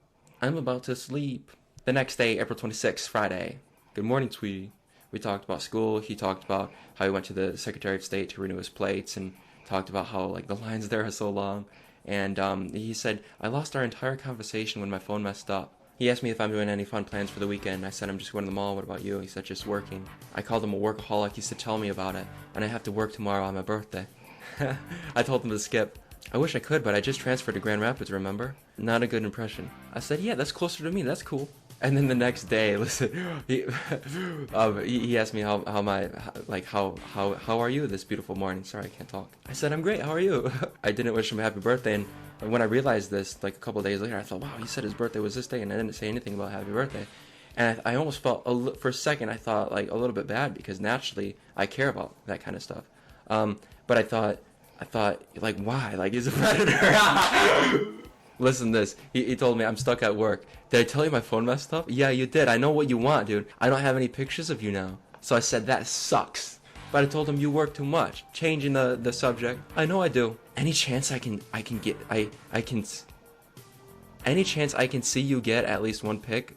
I'm about to sleep. The next day, April 26th, Friday. Good morning, sweetie. We talked about school. He talked about how he went to the Secretary of State to renew his plates and talked about how, the lines there are so long. And he said, I lost our entire conversation when my phone messed up. He asked me if I'm doing any fun plans for the weekend. I said, I'm just going to the mall. What about you? He said, just working. I called him a workaholic. He said, tell me about it. And I have to work tomorrow on my birthday. I told him to skip. I wish I could, but I just transferred to Grand Rapids, remember? Not a good impression. I said, yeah, that's closer to me. That's cool. And then the next day, listen, he asked me how are you this beautiful morning? Sorry, I can't talk. I said, I'm great. How are you? I didn't wish him a happy birthday. And when I realized this, a couple of days later, I thought, wow, he said his birthday was this day, and I didn't say anything about happy birthday. And I almost felt, for a second, I thought, a little bit bad, because naturally, I care about that kind of stuff. But I thought, why? He's a predator. Listen to this. He told me, I'm stuck at work. Did I tell you my phone messed up? Yeah, you did. I know what you want, dude. I don't have any pictures of you now. So I said, that sucks. But I told him, you work too much. Changing the subject. I know I do. Any chance any chance I can see you get at least one pic?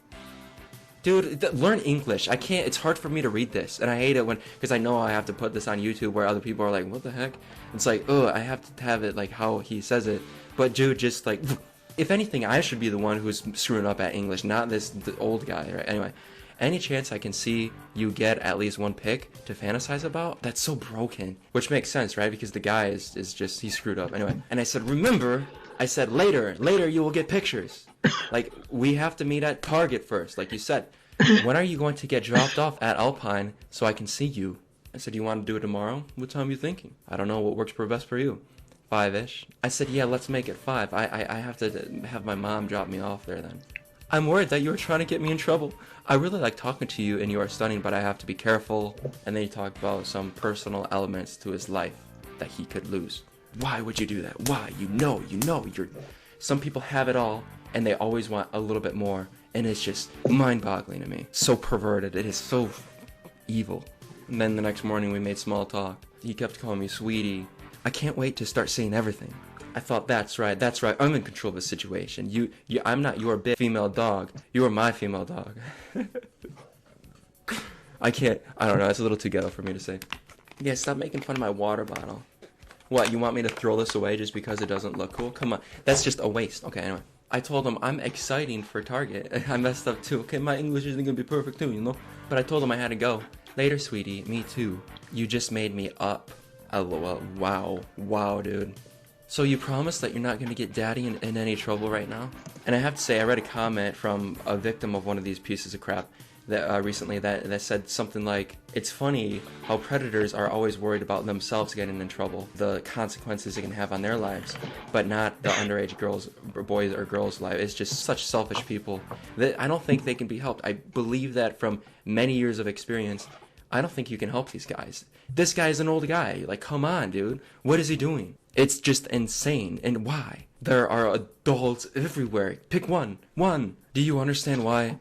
Dude, learn English. I can't, it's hard for me to read this. And I hate it because I know I have to put this on YouTube where other people are like, what the heck? It's like, I have to have it how he says it. But dude, just if anything, I should be the one who's screwing up at English, not the old guy, right? Anyway, any chance I can see you get at least one pic to fantasize about? That's so broken. Which makes sense, right? Because the guy is just, he's screwed up. Anyway, and I said, remember, I said, later you will get pictures. We have to meet at Target first, like you said. When are you going to get dropped off at Alpine so I can see you? I said, you want to do it tomorrow? What time are you thinking? I don't know, what works best for you? 5-ish. I said, yeah, let's make it 5. I have to have my mom drop me off there then. I'm worried that you are trying to get me in trouble. I really like talking to you and you are stunning, but I have to be careful. And then he talked about some personal elements to his life that he could lose. Why would you do that? Why? You know, some people have it all and they always want a little bit more. And it's just mind-boggling to me. So perverted. It is so evil. And then the next morning we made small talk. He kept calling me sweetie. I can't wait to start seeing everything. I thought, that's right, I'm in control of the situation. I'm not your big female dog. You are my female dog. I don't know, it's a little too ghetto for me to say. Yeah, stop making fun of my water bottle. What, you want me to throw this away just because it doesn't look cool? Come on, that's just a waste. Okay, anyway. I told him I'm exciting for Target. I messed up too. Okay, my English isn't gonna be perfect too, But I told him I had to go. Later, sweetie, me too. You just made me up. LOL. Wow, dude. So you promise that you're not going to get daddy in any trouble right now? And I have to say, I read a comment from a victim of one of these pieces of crap that recently that said something like, it's funny how predators are always worried about themselves getting in trouble, the consequences it can have on their lives, but not the underage boys or girls' lives. It's just such selfish people that I don't think they can be helped. I believe that from many years of experience. I don't think you can help these guys. This guy's an old guy. Come on, dude. What is he doing? It's just insane. And why? There are adults everywhere. Pick one. Do you understand why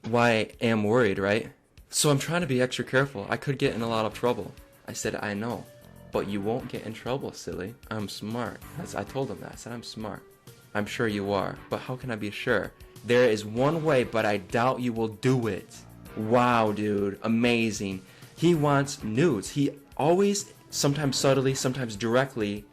why I am worried, right? So I'm trying to be extra careful. I could get in a lot of trouble. I said, I know, but you won't get in trouble, silly. I'm smart. I told him that. I said, I'm smart. I'm sure you are, but how can I be sure? There is one way, but I doubt you will do it. Wow, dude, amazing. He wants nudes. He always, sometimes subtly, sometimes directly,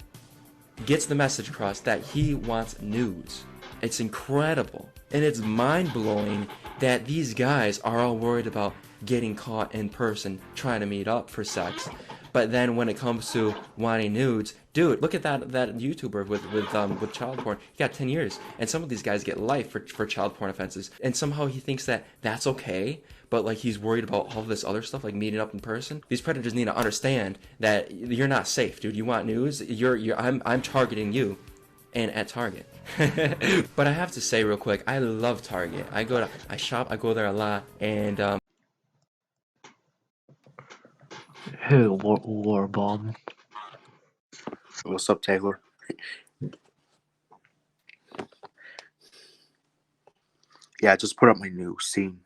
gets the message across that he wants nudes. It's incredible. And it's mind-blowing that these guys are all worried about getting caught in person trying to meet up for sex. But then when it comes to wanting nudes, dude, look at that YouTuber with child porn. He got 10 years, and some of these guys get life for child porn offenses. And somehow he thinks that that's okay, but like he's worried about all this other stuff, like meeting up in person. These predators need to understand that you're not safe, dude. You want nudes? I'm targeting you, and at Target. But I have to say real quick, I love Target. I go there a lot, and Hey, War Bomb. What's up, Taylor? Yeah, I just put up my new scene.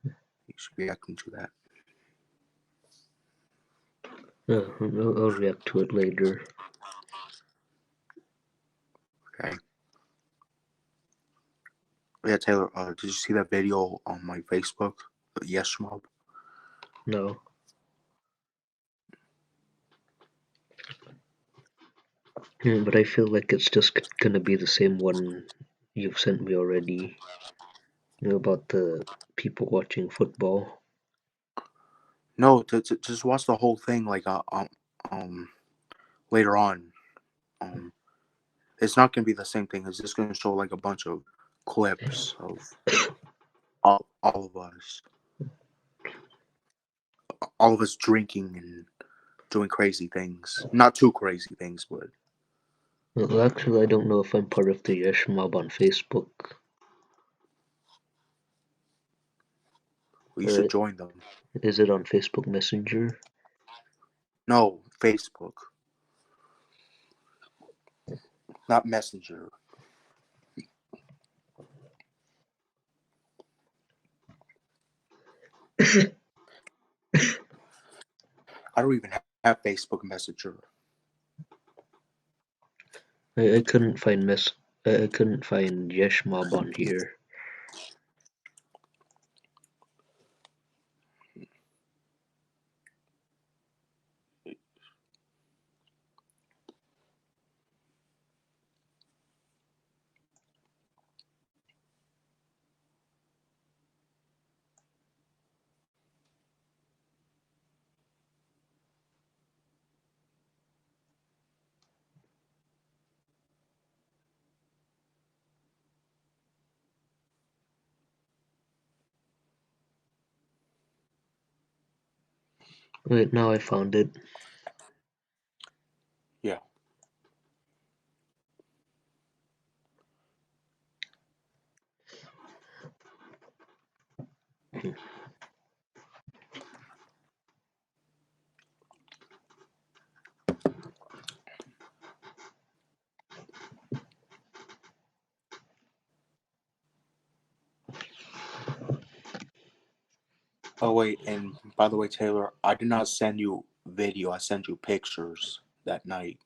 You should be reacting to that. I'll react to it later. Okay. Yeah, Taylor, did you see that video on my Facebook? Yes, Mob? No. But I feel like it's just gonna be the same one you've sent me already. About the people watching football. No, just watch the whole thing, like, later on. It's not gonna be the same thing. It's just gonna show, like, a bunch of clips of all of us. All of us drinking and doing crazy things. Not too crazy things, but... Well, actually, I don't know if I'm part of the Yesh Mob on Facebook. You should join them. Is it on Facebook Messenger? No, Facebook. Not Messenger. I don't even have Facebook Messenger. I couldn't find I couldn't find Yesh Mob on here. Wait, now I found it. Yeah. Oh, wait, and by the way, Taylor, I did not send you video. I sent you pictures that night.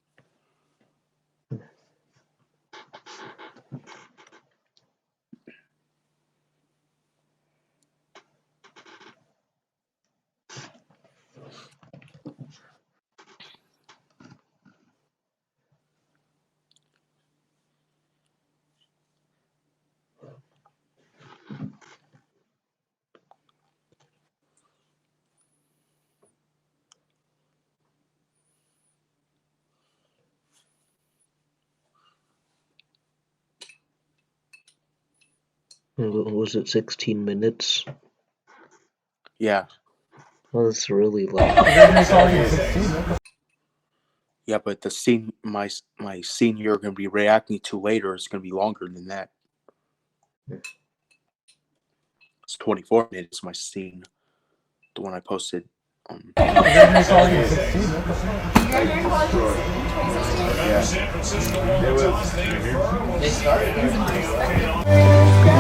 Was it 16 minutes? Yeah. Oh, that's really long. Yeah, but the scene, my scene you're going to be reacting to later is going to be longer than that. It's 24 minutes, my scene. The one I posted. What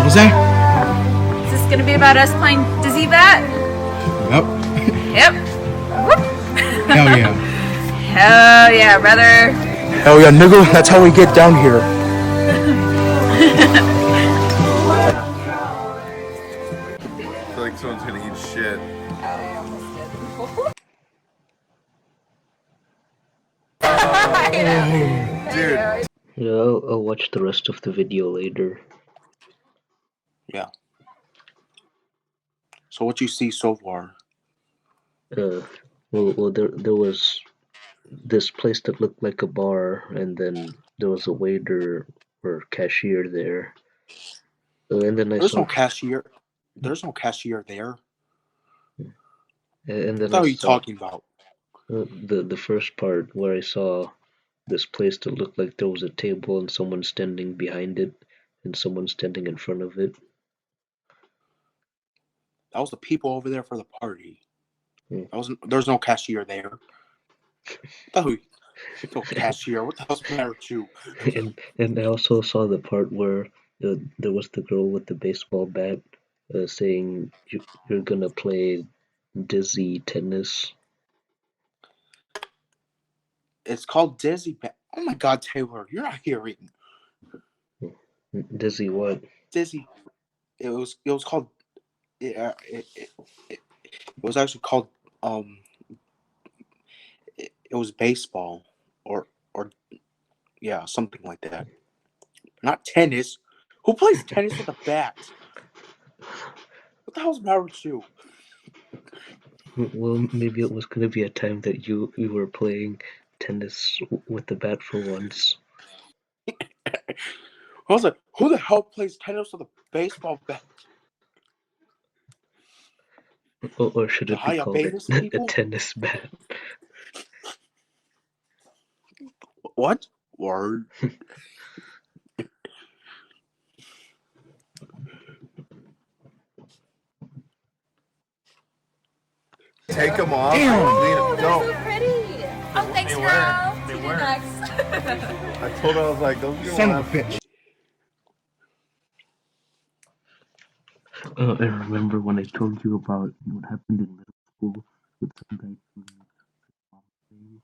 was that? gonna be about us playing Dizzy Bat? Yep. Yep. Whoop. Hell yeah. Hell yeah, brother. Hell yeah, nigga. That's how we get down here. I feel like someone's gonna eat shit. Dude. Yeah, I'll watch the rest of the video later. Yeah. So what you see so far? Well, there was this place that looked like a bar, and then there was a waiter or cashier there. And then I There's saw, no cashier. There's no cashier there. and then What I are you saw talking about? the first part where I saw this place that looked like there was a table and someone standing behind it, and someone standing in front of it. That was the people over there for the party. Hmm. There's no cashier there. No cashier. What the hell's the matter with you? And I also saw the part where there was the girl with the baseball bat saying you're gonna play dizzy tennis. It's called Dizzy Bat. Oh my God, Taylor, you're not hearing. Dizzy what? Dizzy. It was called. It was actually called. It was baseball, or yeah, something like that. Not tennis. Who plays tennis with a bat? What the hell's the matter with you? Well, maybe it was gonna be a time that you were playing tennis with the bat for once. I was like, who the hell plays tennis with a baseball bat? Or should it be called Diabetes a people? tennis bat? What? Word. Take them off. Oh, Don't. they're so pretty. Oh, thanks, They girl. were. See They you were. next. I told her, I was like, those are Son of a bitch. I remember when I told you about what happened in middle school with some guy killing his mom's name.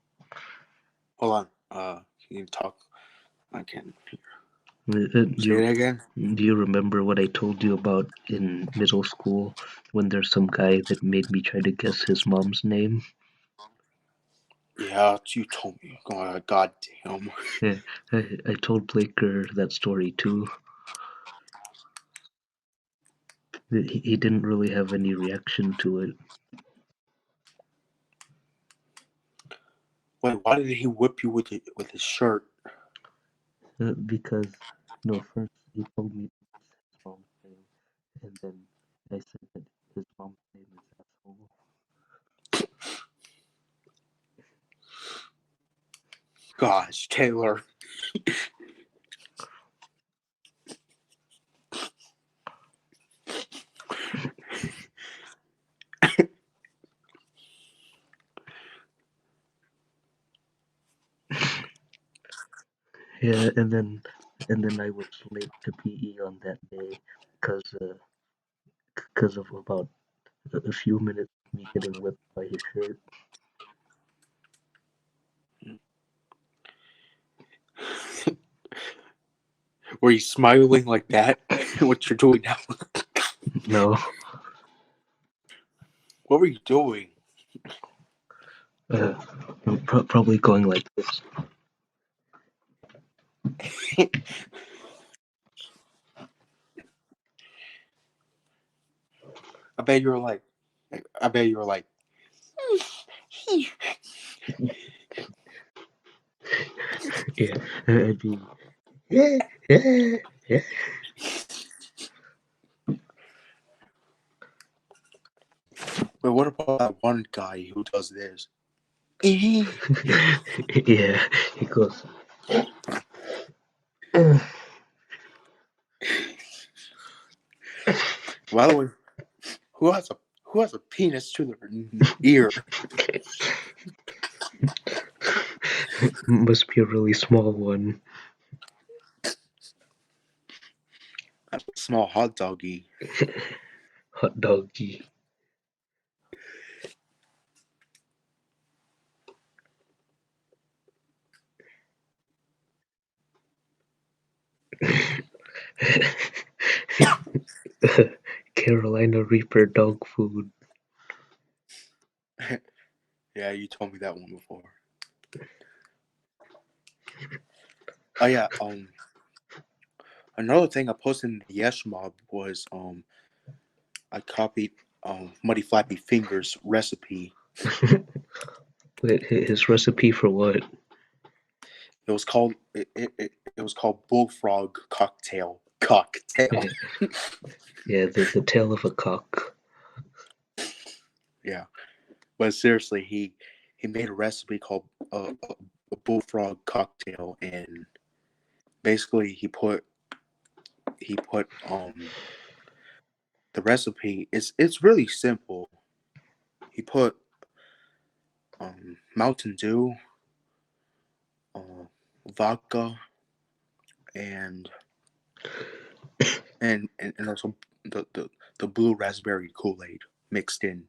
Hold on. Can you talk? I can't hear. Do Say it again. you remember what I told you about in middle school when there's some guy that made me try to guess his mom's name? Yeah, you told me. God damn. Yeah, I told Blaker that story too. He didn't really have any reaction to it. Wait, why did he whip you with his shirt? Because, no, first he told me his mom's name, and then I said that his mom's name is asshole. Gosh, Taylor. Yeah, and then I was late to PE on that day because of about a few minutes of me getting whipped by his shirt. Were you smiling like that? What you're doing now? No. What were you doing? I'm probably going like this. I bet you were like. Yeah, I'd be. Yeah. Wait, what about that one guy who does this? Yeah, he goes. By the way, who has a penis to their ear? Must be a really small one. That's a small hot doggy. Hot doggy. Carolina Reaper dog food. Yeah, you told me that one before. Oh yeah. Another thing I posted in the Yes Mob was I copied Muddy Flappy Fingers recipe. Wait, his recipe for what? It was called bullfrog cocktail. Cocktail. Yeah, the tail of a cock. Yeah, but seriously, he made a recipe called a bullfrog cocktail, and basically he put the recipe. It's really simple. He put Mountain Dew, vodka, and also the blue raspberry Kool-Aid mixed in.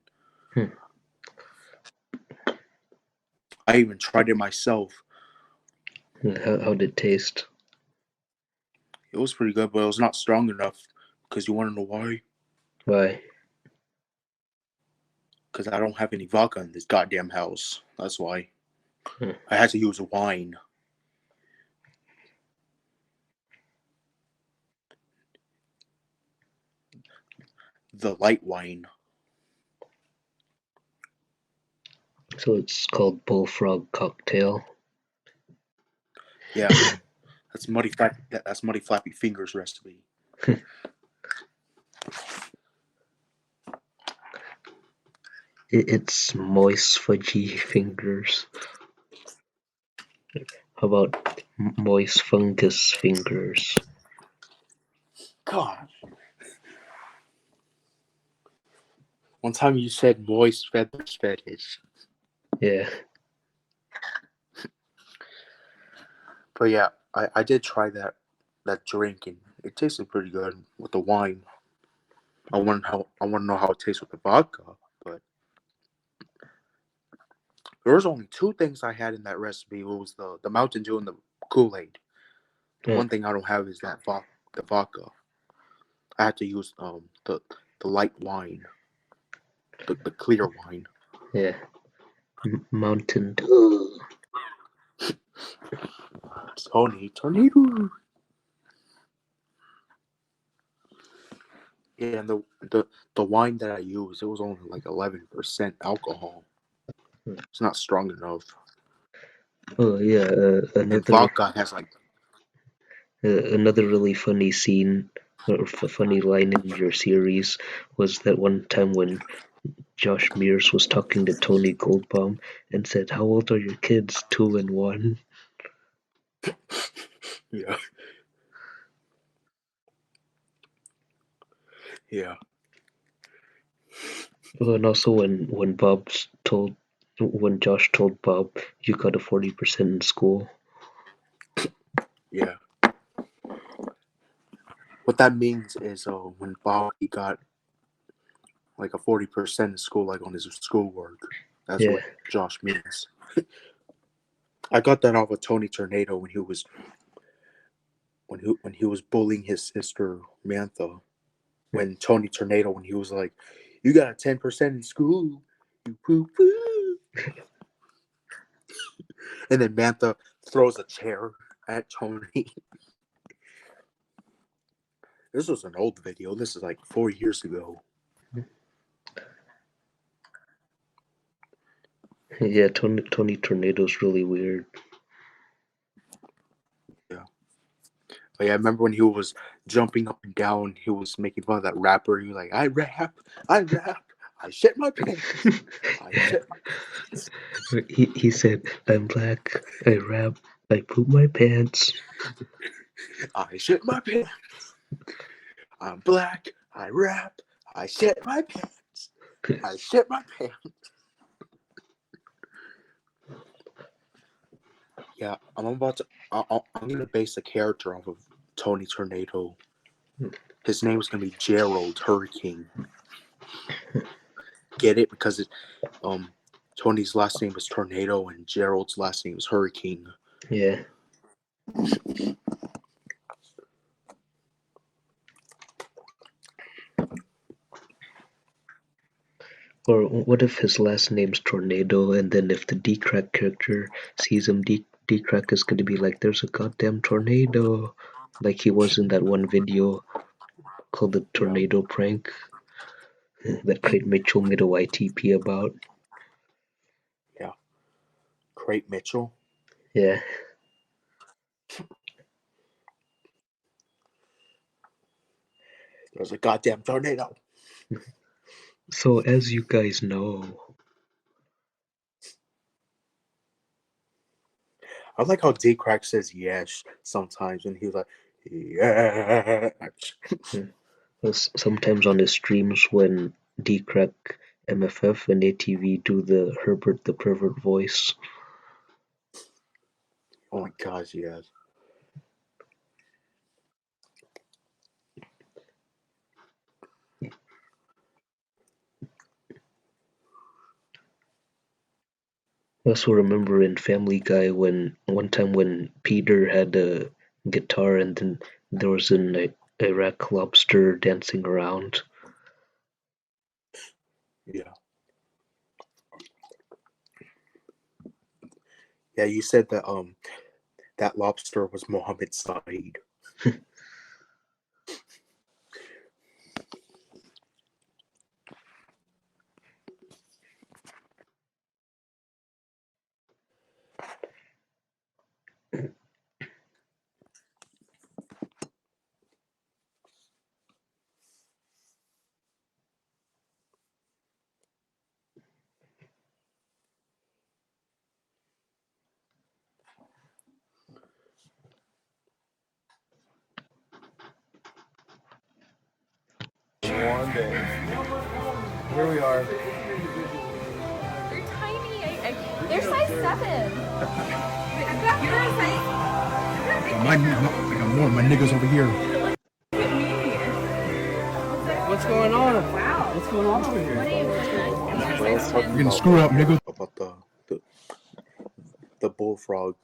I even tried it myself. How did it taste? It was pretty good, but it was not strong enough. Because you want to know why? Why? Because I don't have any vodka in this goddamn house. That's why. I had to use wine. The light wine. So it's called bullfrog cocktail. Yeah, that's Muddy Flappy Fingers recipe. It's moist fudgy fingers. How about moist fungus fingers? God. One time you said moist feathers fetish. Yeah. But yeah, I did try that drink, and it tasted pretty good with the wine. I want to know how it tastes with the vodka, but there was only two things I had in that recipe. It was the Mountain Dew and the Kool-Aid. The one thing I don't have is the vodka. I had to use the light wine, the clear wine. Yeah. Mountain Dew. Tony Tornado. Yeah, and the wine that I used, it was only like 11% alcohol. It's not strong enough. Oh yeah, And vodka has like another really funny scene or funny line in your series was that one time when Josh Mears was talking to Tony Goldbaum and said, "How old are your kids? 2 and 1." yeah. Yeah. Oh, and also when Josh told Bob, "You got a 40% in school." Yeah. What that means is when Bob he got like a 40% in school, like on his schoolwork. That's what Josh means. I got that off of Tony Tornado when he was bullying his sister Mantha. When Tony Tornado, when he was like, "You got a 10% in school, you poo poo," and then Mantha throws a chair at Tony. This was an old video. This is like 4 years ago. Yeah, Tony Tornado's really weird. Yeah. But yeah, I remember when he was jumping up and down, he was making fun of that rapper. He was like, I rap, I shit my pants, I shit my pants. He said, "I'm black, I rap, I poop my pants. I shit my pants. I'm black, I rap, I shit my pants. I shit my pants." Yeah, I'm gonna base a character off of Tony Tornado. His name is gonna be Gerald Hurricane. because Tony's last name is Tornado and Gerald's last name is Hurricane. Yeah. Or what if his last name's Tornado, and then if the D-Crack character sees him, D-Crack is gonna be like, "There's a goddamn tornado," like he was in that one video called the Tornado Prank that Craig Mitchell made a YTP about. Yeah. Craig Mitchell? Yeah. There's a goddamn tornado. So as you guys know, I like how D-Crack says yes sometimes, and he's like, yeah. sometimes on his streams when D-Crack, MFF, and ATV do the Herbert the Pervert voice. Oh my gosh, yes. I also remember in Family Guy when one time when Peter had a guitar and then there was an Iraq lobster dancing around. Yeah. Yeah, you said that that lobster was Mohammed Saeed. One day. Here we are. They're tiny. They're size 7. I got more of my niggas over here. What's going on? Wow. What's going on over here? You're gonna screw up, nigga. About the bullfrog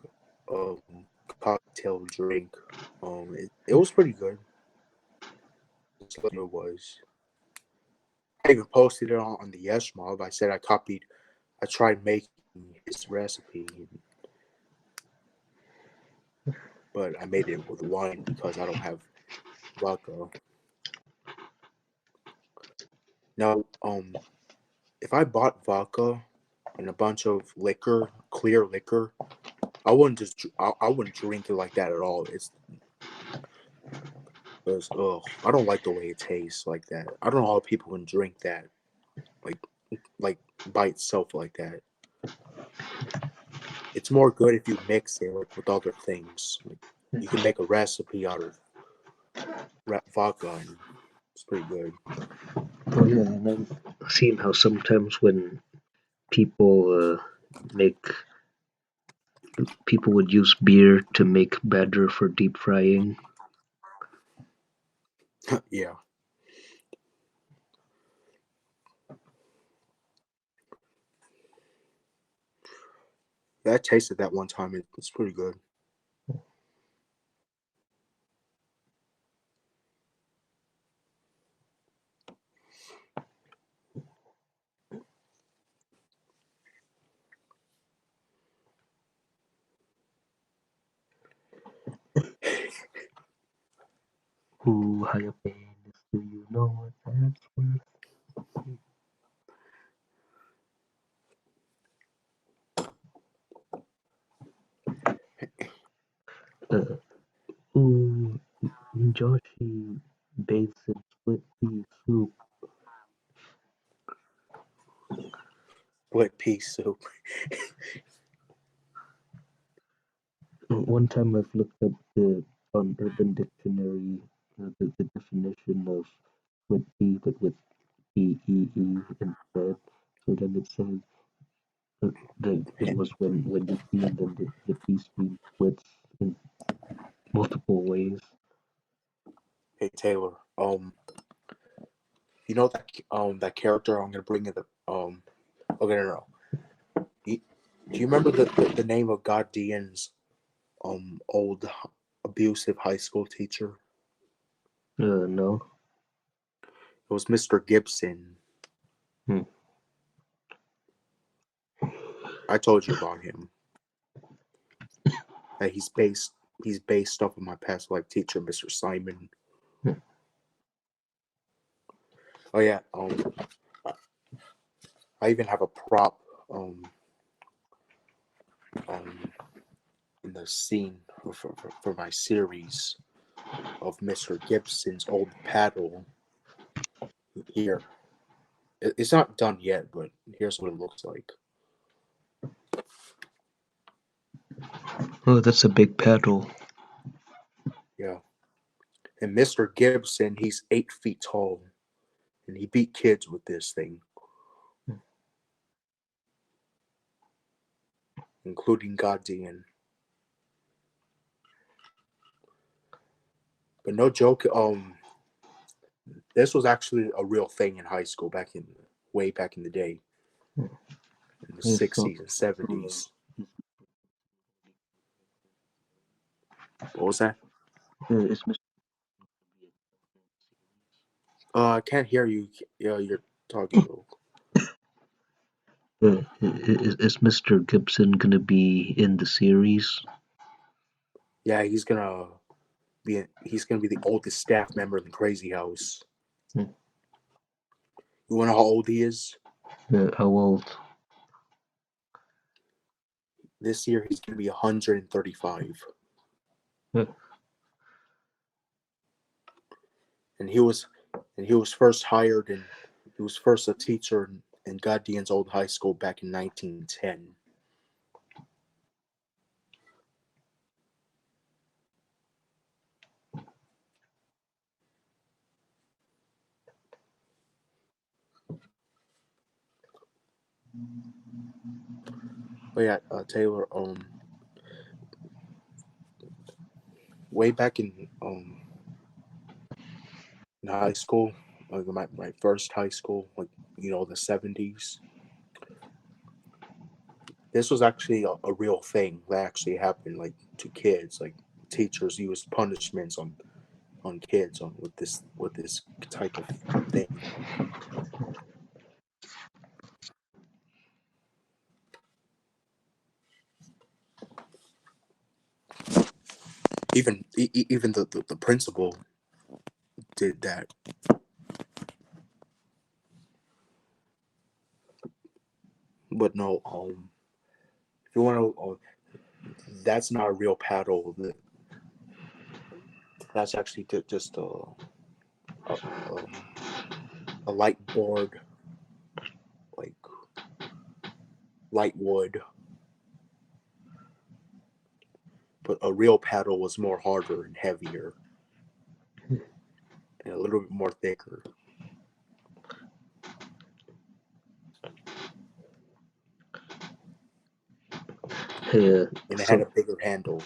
cocktail drink. It was pretty good. That's what it was. I even posted it on the Yes Mob. I said I tried making his recipe, but I made it with wine because I don't have vodka. Now, if I bought vodka and a bunch of liquor, clear liquor, I wouldn't drink it like that at all. I don't like the way it tastes like that. I don't know how people can drink that, like by itself like that. It's more good if you mix it with other things. Like, you can make a recipe out of vodka, and it's pretty good. Oh yeah, and I've seen how sometimes when people people would use beer to make batter for deep frying. Yeah. I tasted that one time. It's pretty good. Ooh, jalapenos, do you know what that's worth? Ooh, Joshi bathes in split pea soup. Split pea soup. One time I've looked up on Urban Dictionary the definition of split pea, but with PEE instead. So then it says that it was when you pee and then the pea stream splits in multiple ways. Hey Taylor, you know that character I'm gonna bring in Okay, no. Do you remember the name of God Dean's old abusive high school teacher? No. It was Mr. Gibson. I told you about him. That he's based off of my past life teacher, Mr. Simon. Oh yeah. I even have a prop in the scene for my series of Mr. Gibson's old paddle here. It's not done yet, but here's what it looks like. Oh, that's a big paddle. Yeah. And Mr. Gibson, he's 8 feet tall, and he beat kids with this thing, including Guardian. But no joke, this was actually a real thing in high school way back in the day, in the 60s and 70s. What was that? I can't hear you. Yeah, you're talking. Is Mr. Gibson gonna be in the series? Yeah, he's gonna be the oldest staff member in the Crazy House. You wanna know how old he is? How old? This year he's gonna be 135. And he was first hired, and he was first a teacher in Guardian's old high school back in 1910. But yeah, Taylor, way back in high school, like my first high school, like the 70s. This was actually a real thing that actually happened, like to kids. Like teachers used punishments on kids with this type of thing. Even the principal did that. But no, if you want to, that's not a real paddle. That's actually just a light board, like light wood. But a real paddle was more harder and heavier, and a little bit more thicker. And it had a bigger handle.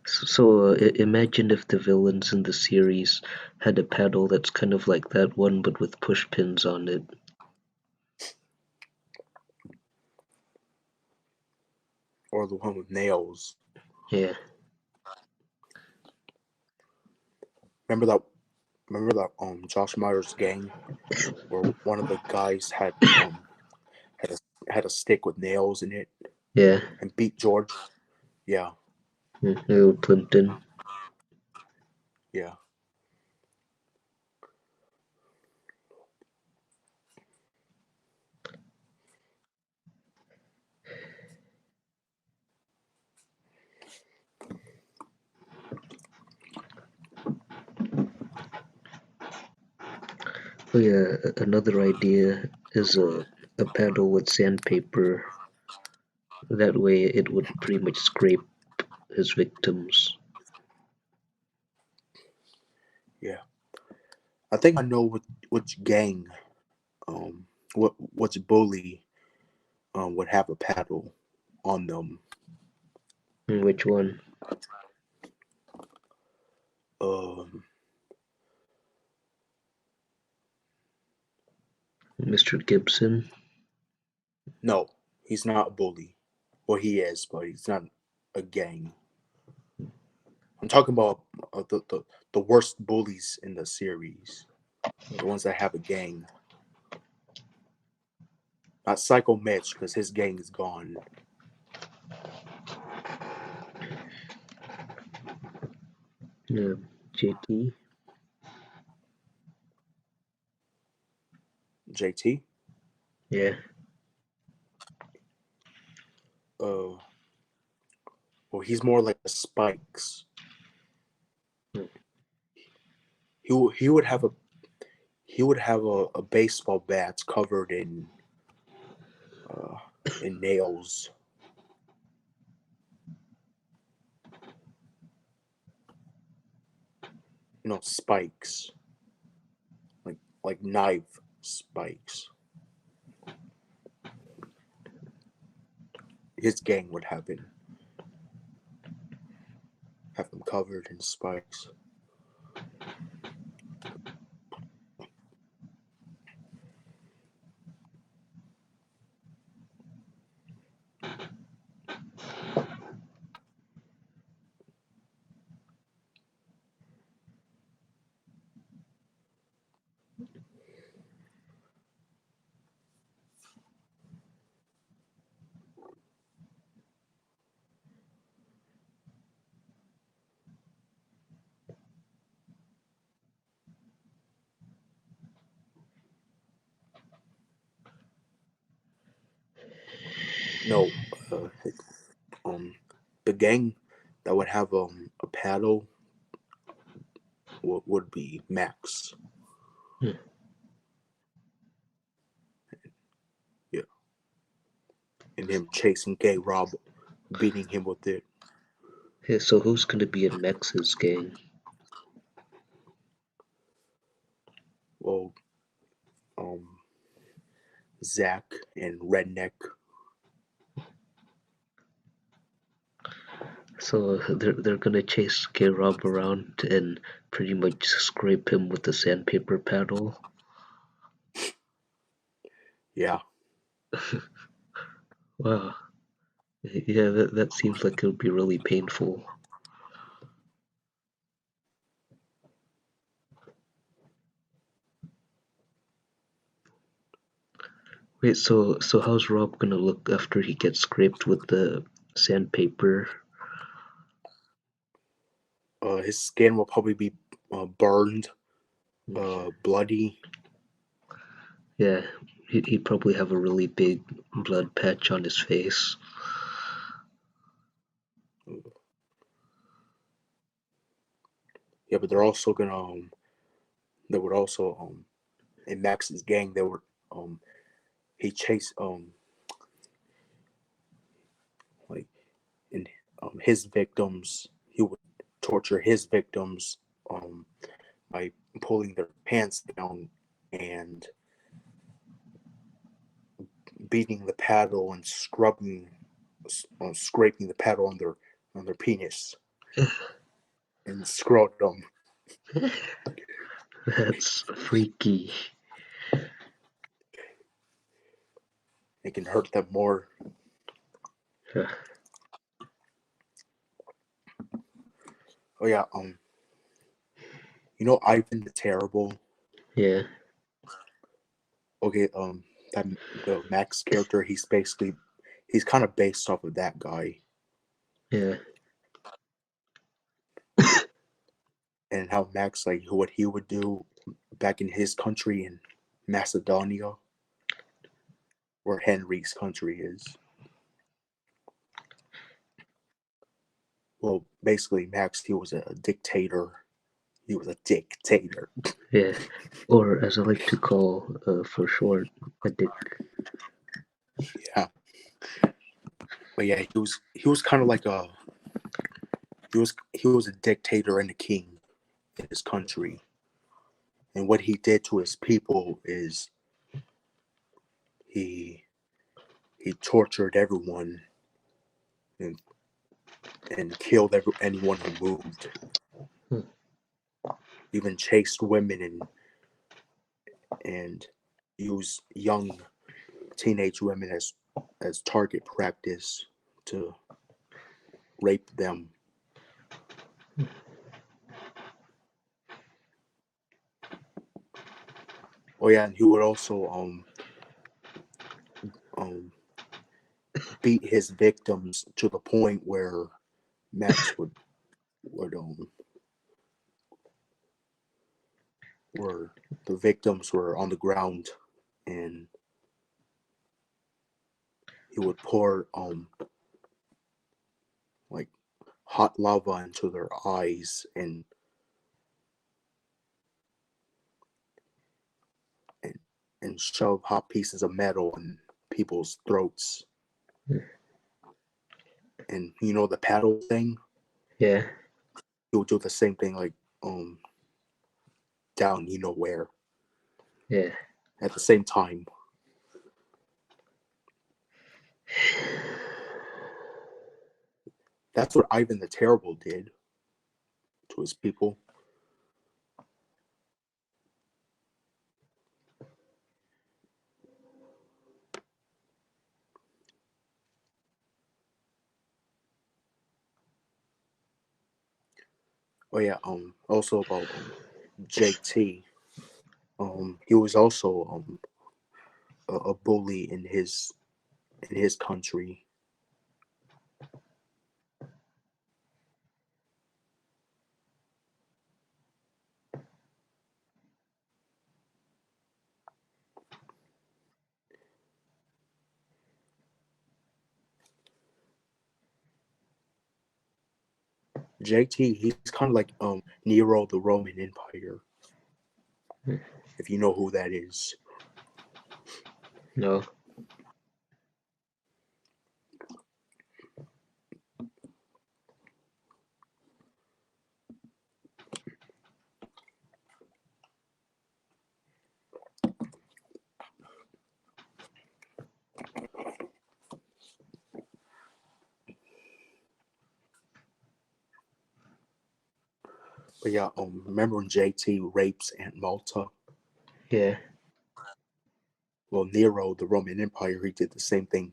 So imagine if the villains in the series had a paddle that's kind of like that one, but with push pins on it. Or the one with nails. Yeah. Remember that Josh Myers gang, where one of the guys had a stick with nails in it. Yeah. And beat George. Yeah. Bill Clinton. Yeah. Oh yeah, another idea is a paddle with sandpaper. That way it would pretty much scrape his victims. Yeah. I think I know which gang, which bully, would have a paddle on them. Which one? Mr. Gibson. No, he's not a bully. Well, he is, but he's not a gang. I'm talking about the worst bullies in the series. The ones that have a gang. Not Psycho Mitch, because his gang is gone. Yeah, JT. JT? Yeah. Well, he's more like the Spikes. He would have a baseball bat covered in nails. You know, spikes. Like knife spikes. His gang would have them covered in spikes. No, the gang that would have a paddle would be Max. Hmm. Yeah, and him chasing Gay Rob, beating him with it. Yeah, so who's gonna be in Max's gang? Well, Zach and Redneck. So they're gonna chase K-Rob around and pretty much scrape him with the sandpaper paddle. Yeah. Wow. Yeah, that seems like it would be really painful. Wait, so how's Rob gonna look after he gets scraped with the sandpaper? His skin will probably be burned, bloody. Yeah, he'd probably have a really big blood patch on his face. Yeah, but they're also gonna they would also in Max's gang they were he chased like in his victims, he would torture his victims by pulling their pants down and beating the paddle and scraping the paddle on their penis and scrotum. That's freaky. It can hurt them more. Yeah. Oh yeah, you know Ivan the Terrible? Yeah. Okay, that the Max character, he's kind of based off of that guy. Yeah. And how Max, like, what he would do back in his country in Macedonia, where Henry's country is. Well, basically, Max, he was a dictator. He was a dictator. Yeah. Or as I like to call, for short, a dick. Yeah. But yeah, he was kind of like he was a dictator and a king in his country. And what he did to his people is he tortured everyone and killed anyone who moved. Even chased women and used young teenage women as target practice to rape them. Oh yeah, and he would also beat his victims to the point where Max would where the victims were on the ground, and he would pour like hot lava into their eyes and shove hot pieces of metal in people's throats. And you know the paddle thing? Yeah. He would do the same thing, like down you know where. Yeah. At the same time. That's what Ivan the Terrible did to his people. Oh yeah, also about JT. He was also a bully in his country. JT, he's kind of like Nero the Roman Empire. If you know who that is. No. But yeah, remember when JT rapes Aunt Malta? Yeah. Well, Nero, the Roman Empire, he did the same thing,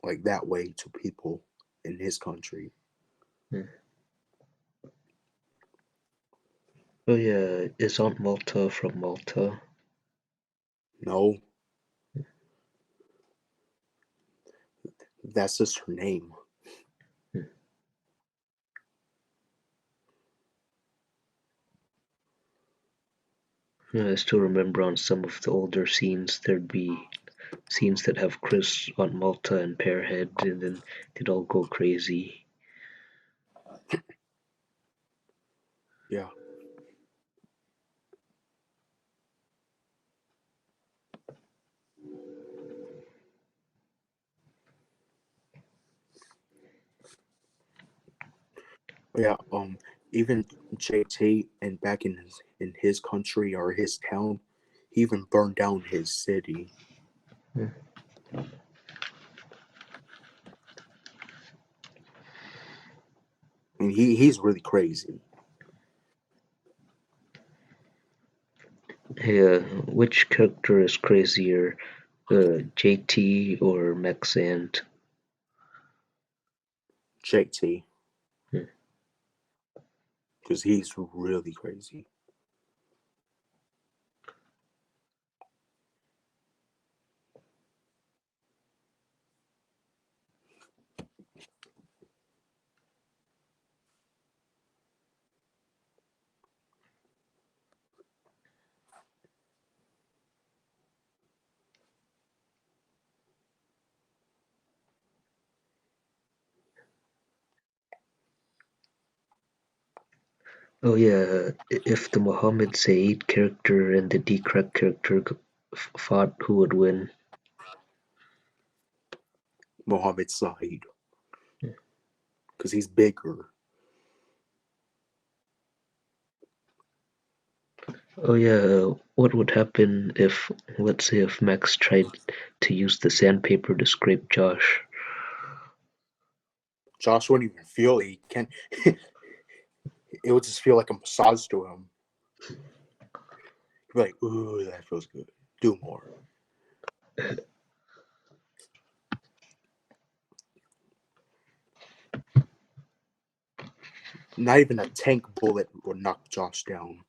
like that way, to people in his country. Oh yeah, is Aunt Malta from Malta? No. That's just her name. Yeah, I still remember on some of the older scenes there'd be scenes that have Chris, Aunt Malta, and Pearhead, and then they'd all go crazy. Yeah. Yeah, even JT and back in his country or his town, he even burned down his city. I mean, he's really crazy. Hey, which character is crazier, JT or Max Ant? JT. Because he's really crazy. Oh yeah, if the Mohammed Saeed character and the D-Crack character fought, who would win? Mohammed Saeed. Because he's bigger. Oh yeah, what would happen if, let's say, if Max tried to use the sandpaper to scrape Josh? Josh wouldn't even feel it. He can't. It would just feel like a massage to him. He'd be like, ooh, that feels good. Do more. Not even a tank bullet would knock Josh down.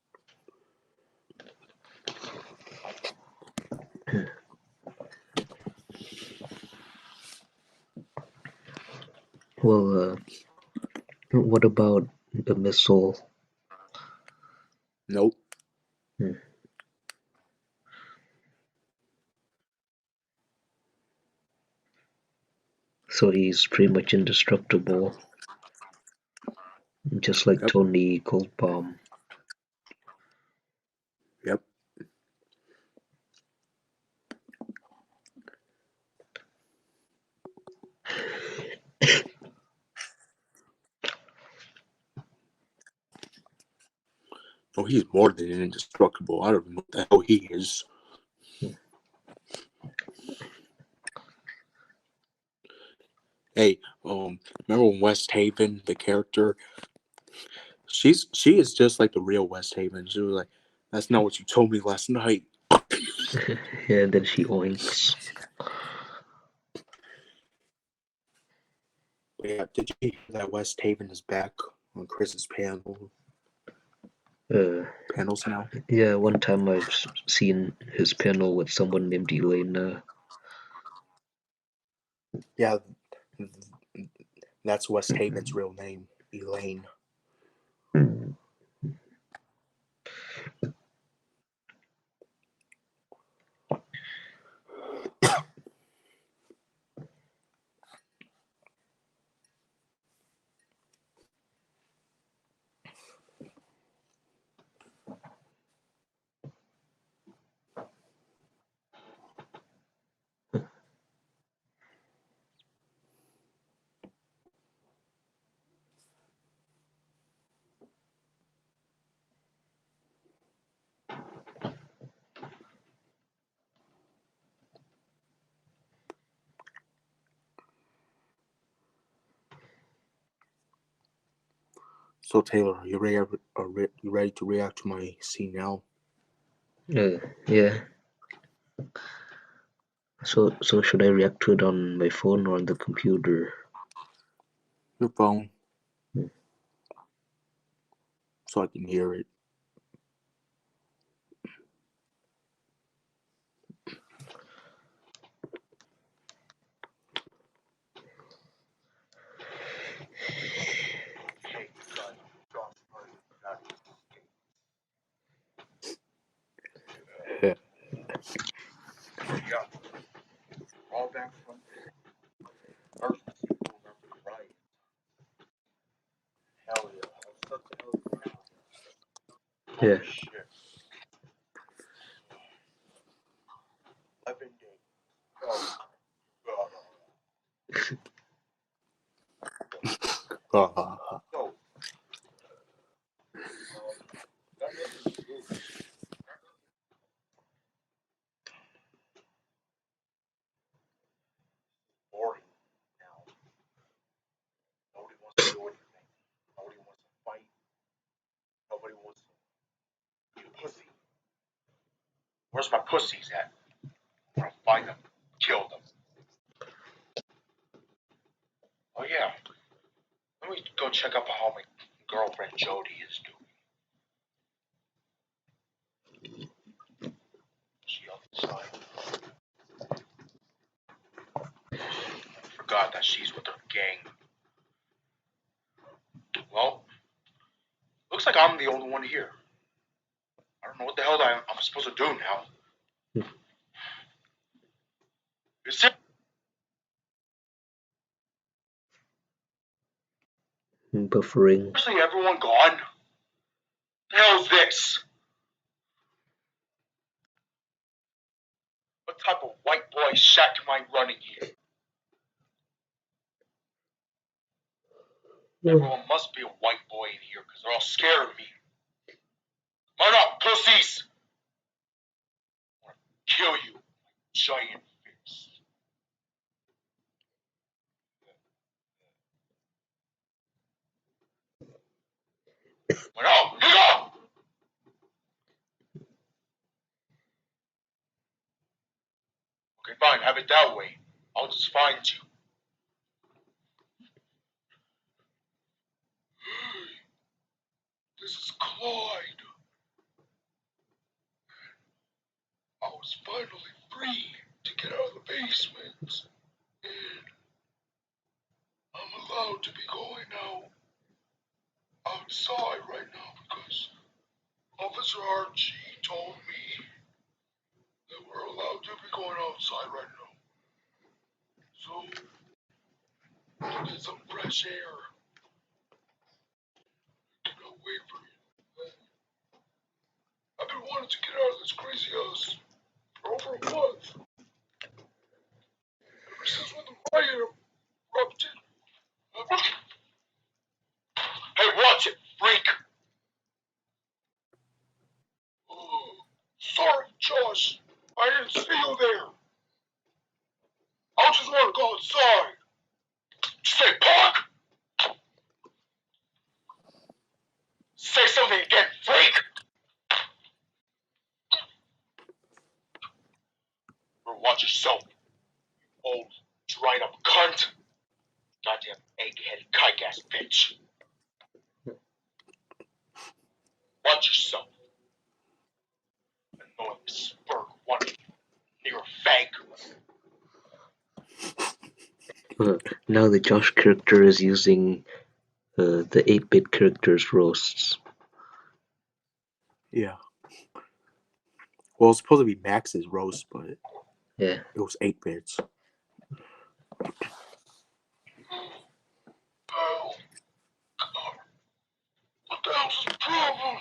Well, what about the missile? Nope. So he's pretty much indestructible, just like Tony Goldbaum. Yep. Oh, he's more than indestructible. I don't know what the hell he is. Hey, remember when West Haven, the character, she is just like the real West Haven. She was like, "That's not what you told me last night." Yeah, and then she oinks. Yeah, did you hear that West Haven is back on Chris's panels now? Yeah, one time I've seen his panel with someone named Elena. Yeah, that's West Haven's real name, Elaine. So Taylor, are you ready to react to my scene now? Yeah. So should I react to it on my phone or on the computer? Your phone. So I can hear it. Yeah. All back from first right. Hell yeah. What the hell is going on? Yeah. Holy shit. 11 days. Oh, so, that is good. Boring now. Nobody wants to do anything. Nobody wants to fight. Nobody wants to be a pussy. Where's my pussies at? I'm gonna find them. Kill them. Oh yeah. Let me go check up on how my girlfriend Jody is doing. She outside. I forgot that she's with the gang. Well, looks like I'm the only one here. I don't know what the hell I'm supposed to do now. Is it? Buffering. Seriously, everyone gone? The hell's this? What type of white boy shack am I running here? Everyone must be a white boy in here because they're all scared of me. Come on up, pussies! I want to kill you, giant fist. Come on, nigga! Okay, fine, have it that way. I'll just find you. to be going now outside right now because Officer Archie told me that we're allowed to be going outside right now. So, to get some fresh air. I cannot wait for you. I've been wanting to get out of this crazy house for over a month. Ever since when the riot erupted. Hey, watch it, freak! Oh, sorry, Josh. I didn't see you there. I just want to go outside. Say, Park! Say something again, freak! Or watch yourself, old, dried up cunt. Goddamn egg-headed kike-ass bitch. Watch yourself. Annoying spurg one near a fag. Now the Josh character is using the 8-bit character's roasts. Yeah. Well, it's supposed to be Max's roast, but yeah, it was 8 bits. Oh, God. What the hell's the problem?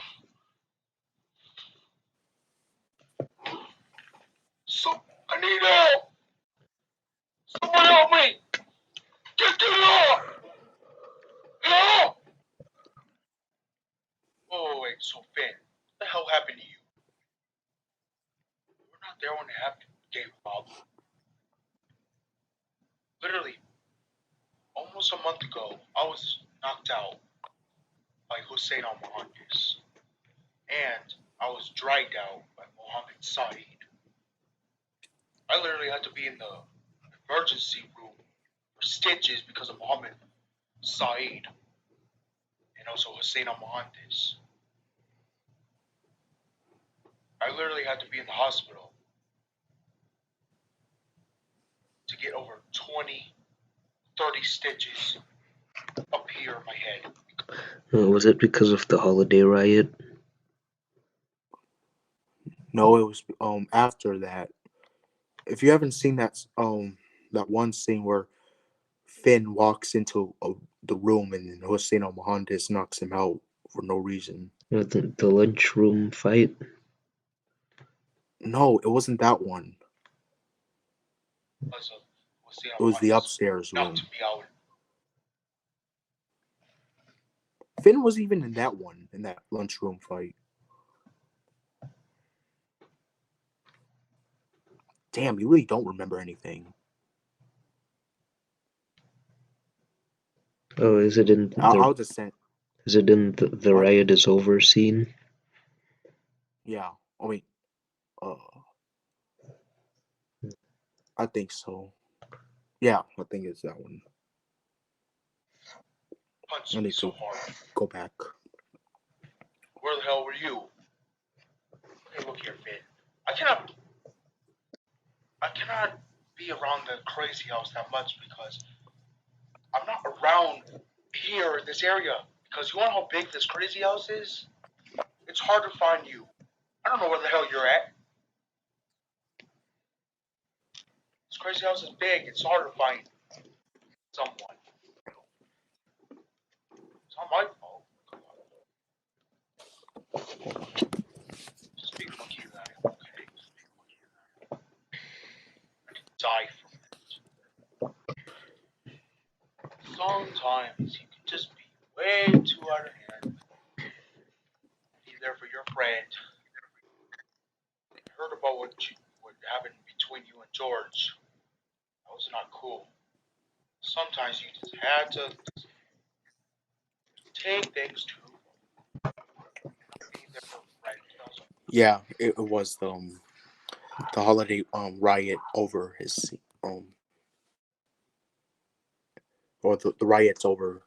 I need help! Someone help me! Get up! Help! Oh, wait, so Finn, what the hell happened to you? You were not there when it happened, Gabe Bob. Literally, almost a month ago, I was knocked out by Hussein al-Mohandes. And I was dragged out by Mohammed Saeed. I literally had to be in the emergency room for stitches because of Mohammed Saeed and also Hussein al-Mohandes. I literally had to be in the hospital to get over 20, 30 stitches up here in my head. Was it because of the holiday riot? No, it was after that. If you haven't seen that one scene where Finn walks into the room and then Hussein al-Mohandes knocks him out for no reason. The lunchroom fight? No, it wasn't that one. It was the upstairs room. Finn was even in that one, in that lunchroom fight. Damn, you really don't remember anything. Oh, is it in I'll just send. Is it in the riot is over scene? Yeah, I mean, I think so. Yeah, I think it's that one. I need to go back. Where the hell were you? Hey, look here, Finn. I cannot be around the crazy house that much because I'm not around here in this area. Because you want to know how big this crazy house is? It's hard to find you. I don't know where the hell you're at. This crazy house is big. It's hard to find someone. It's not my fault. Just be lucky that I'm okay. I could die from it. Sometimes you can just be way too out of hand. Be there for your friend. I heard about what happened between you and George. That was not cool. Sometimes you just had to take things too far. Be there for a friend. Yeah, it was the holiday riot over his or the riots over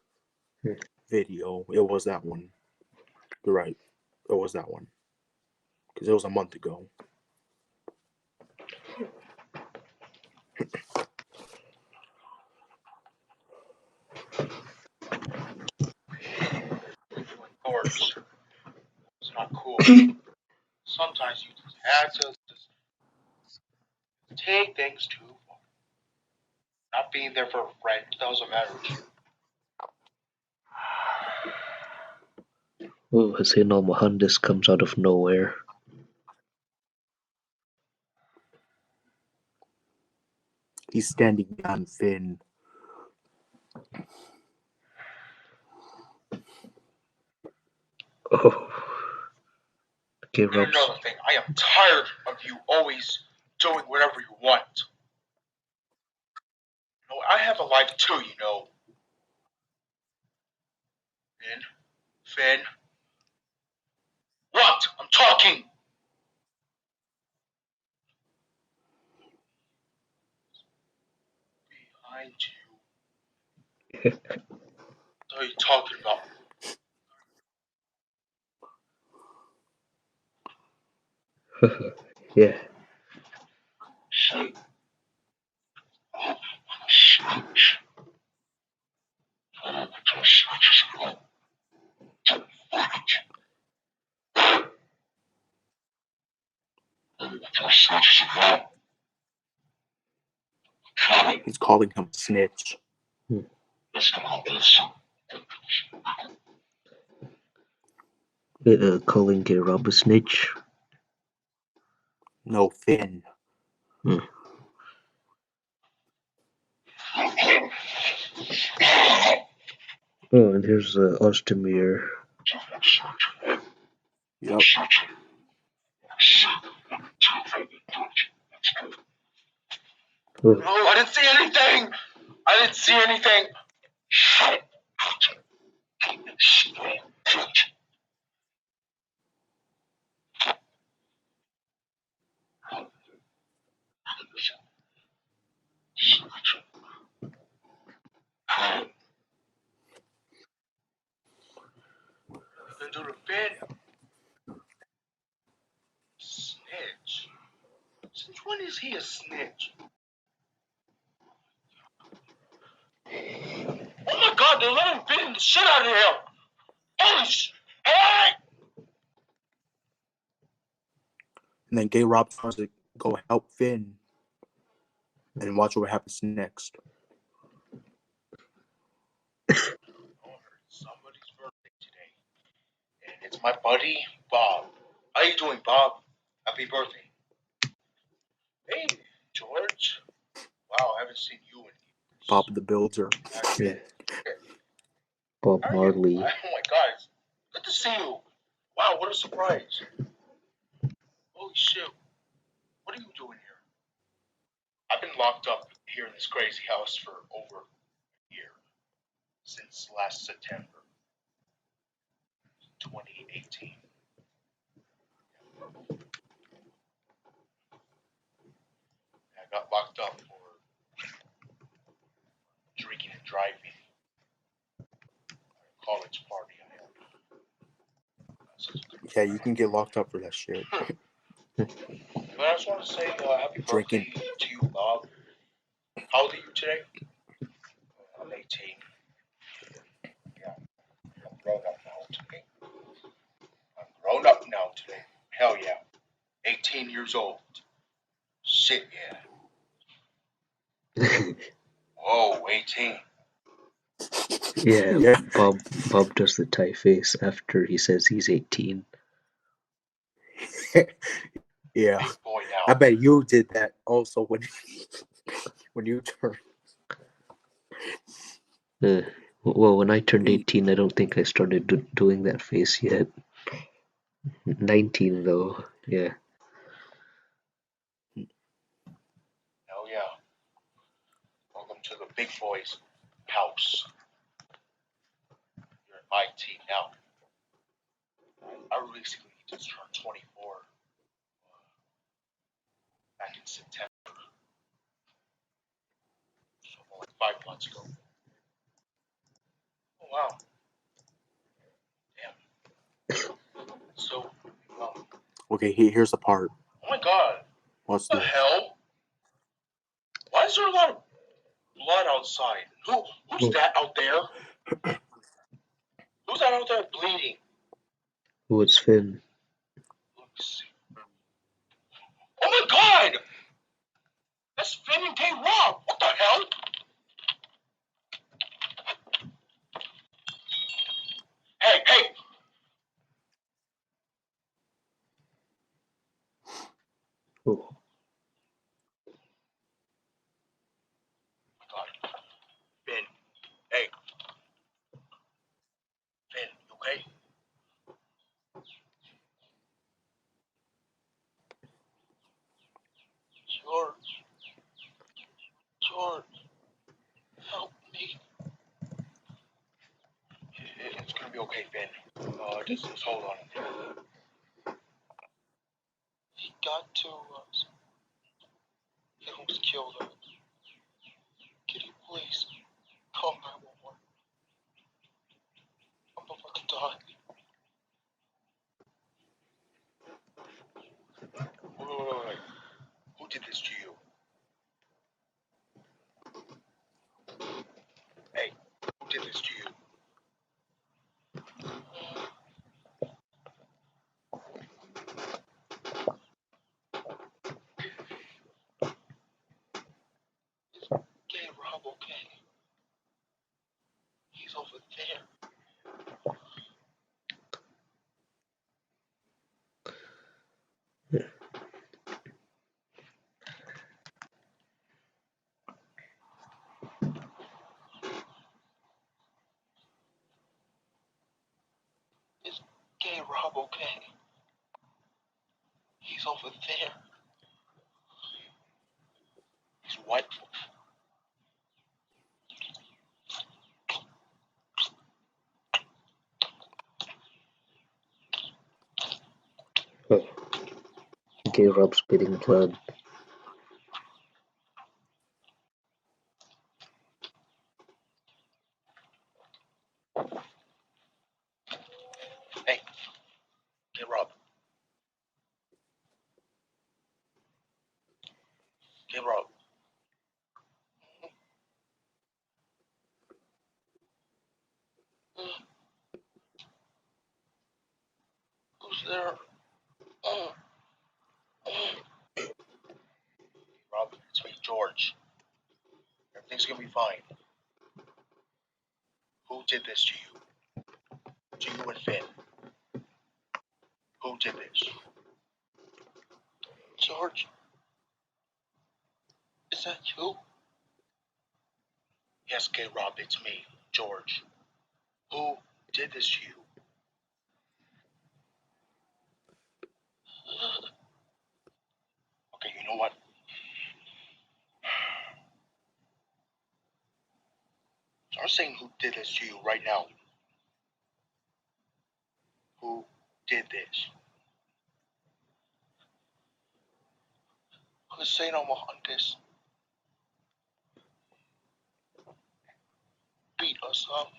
video. It was that one. You're right. It was that one because it was a month ago. Sometimes you just have to just take things too far. Not being there for a friend doesn't matter. Oh, Hussein al-Mohandes comes out of nowhere. He's standing behind Finn. Oh. Okay, And Rob's. another thing, I am tired of you always doing whatever you want. You know, I have a life too, you know. Finn. What? I'm talking. Behind you. What are you talking about? Yeah. He's calling him snitch. Calling Rob a snitch. No, Finn. Oh, and here's Ozdemir. Yep. Oh. No, I didn't see anything. I didn't see anything. Then do the Finn. Snitch. Since when is he a snitch? Oh my God, they're letting Finn the shit out of him. Holy shit. Hey! And then Gay Rob tries to go help Finn. And watch what happens next. Somebody's birthday today. And it's my buddy, Bob. How you doing, Bob? Happy birthday. Hey, George. Wow, I haven't seen you in years. Bob the Builder. Yeah. Bob Marley. Oh my God, it's good to see you. Wow, what a surprise. Holy shit. What are you doing here? I've been locked up here in this crazy house for over a year. Since last September 2018. I got locked up for drinking and driving at a college party I had. Yeah, you can get locked up for that shit. But I just want to say happy Drinking. birthday to you, Bob. How old are you today? I'm 18. Yeah, I'm grown up now today. I'm grown up now today. Hell yeah. 18 years old. Shit, yeah. Whoa, 18. Yeah, Bob does the Thai face after he says he's 18. Yeah. Big boy now. I bet you did that also when you turned. Well, when I turned 18, I don't think I started doing that face yet. 19 though, yeah. Hell yeah. Welcome to the big boys' house. You're in my team now. I recently just turned 24 back in September. So like 5 months ago. Oh wow. Damn. So, Okay, here's the part. oh my God. What's What the hell? Why is there a lot of blood outside? Who's that out there? Who's that out there bleeding? Oh, it's Finn. Oh my God! That's Finn and K Rob. What the hell? Hey, hey! Oh, God. Finn. Hey. Finn, you okay? George. George. Help me. It's gonna be okay, Finn. Just hold on. He got to us. He almost killed us. Can you please call 911? I'm about to die. Wait. Who did this to you? Hey, who did this to you? Gay Rob, okay? He's over there. Is Gay Rob okay? He's over there. He's what? oh. Gay Rob spitting blood. Hey, Gay Rob. Gay Rob. Who's there? Rob, it's me, George. Everything's gonna be fine. Who did this to you? To you and Finn? Who did this? George? Is that you? Yes, Gay Rob, it's me, George. Who did this to you? Okay, you know what? I'm saying who did this to you right now. Who did this? Who's saying I'm on this? Beat us up.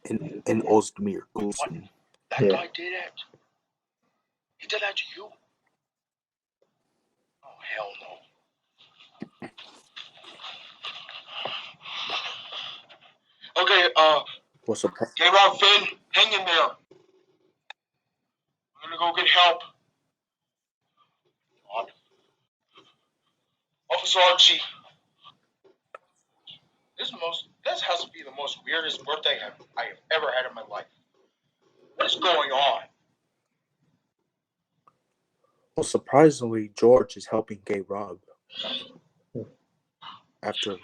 In Ozdemir What? Gulson. That guy did it? He did that to you? Oh, hell no. Okay, What's up? Gay Rob, Finn, hang in there. I'm gonna go get help. Officer Archie. This has to be the most weirdest birthday I have ever had in my life. What is going on? Well, surprisingly, George is helping Gay Rob. After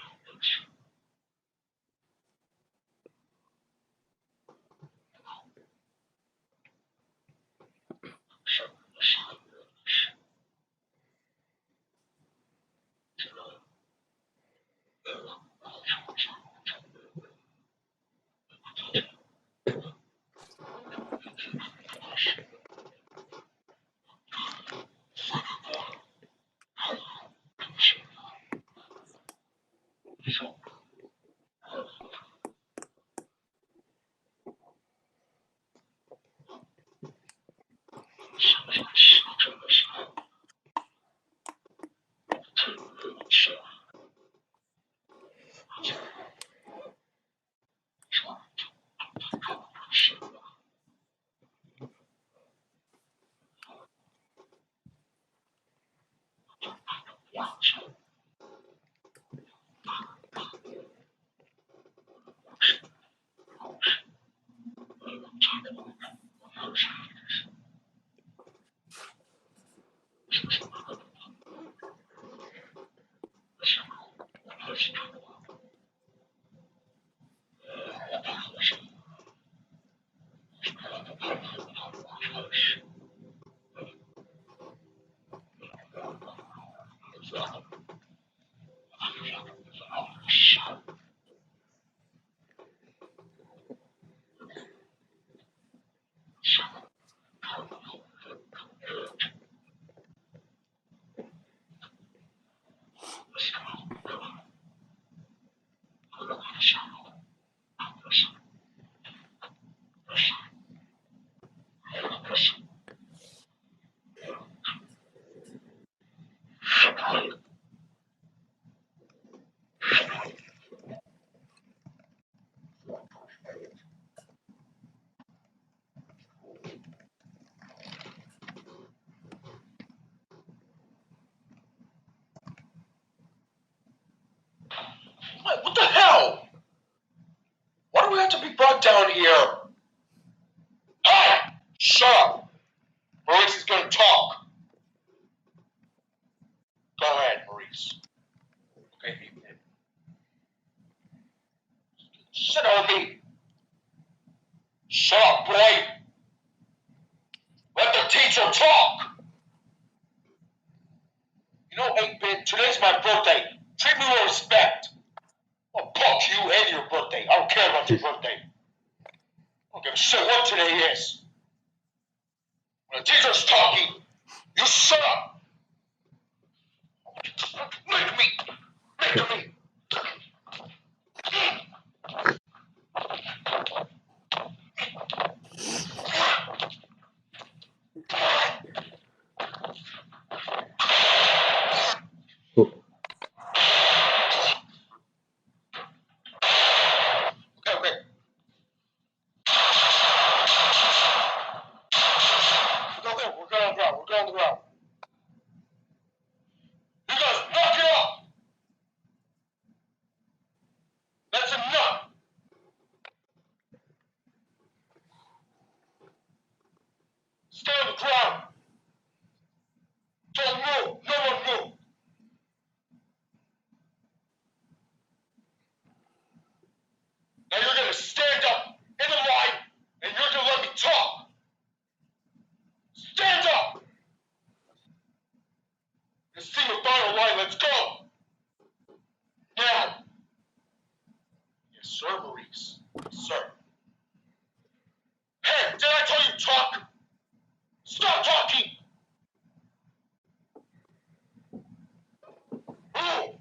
What the hell? Why do we have to be brought down here? Hey! Shut up! Maurice is gonna talk. Go ahead, Maurice. Okay, man. Shut up, me. Shut up, boy. Let the teacher talk. You know, 8-Bit, today's my birthday. Treat me with respect. Oh, fuck you and your birthday. I don't care about your birthday. I don't give a shit what today is. When the teacher's talking, you shut up. Make me. Okay. We're going on the ground. You guys knock it off. That's enough. Stay on the ground. Don't move. No one move. Now you're going to stand up in a line and you're going to let me talk. Stand up. This single final line. Let's go. Now. Yes, sir, Maurice. Yes, sir. Hey, did I tell you to talk? Stop talking. Move.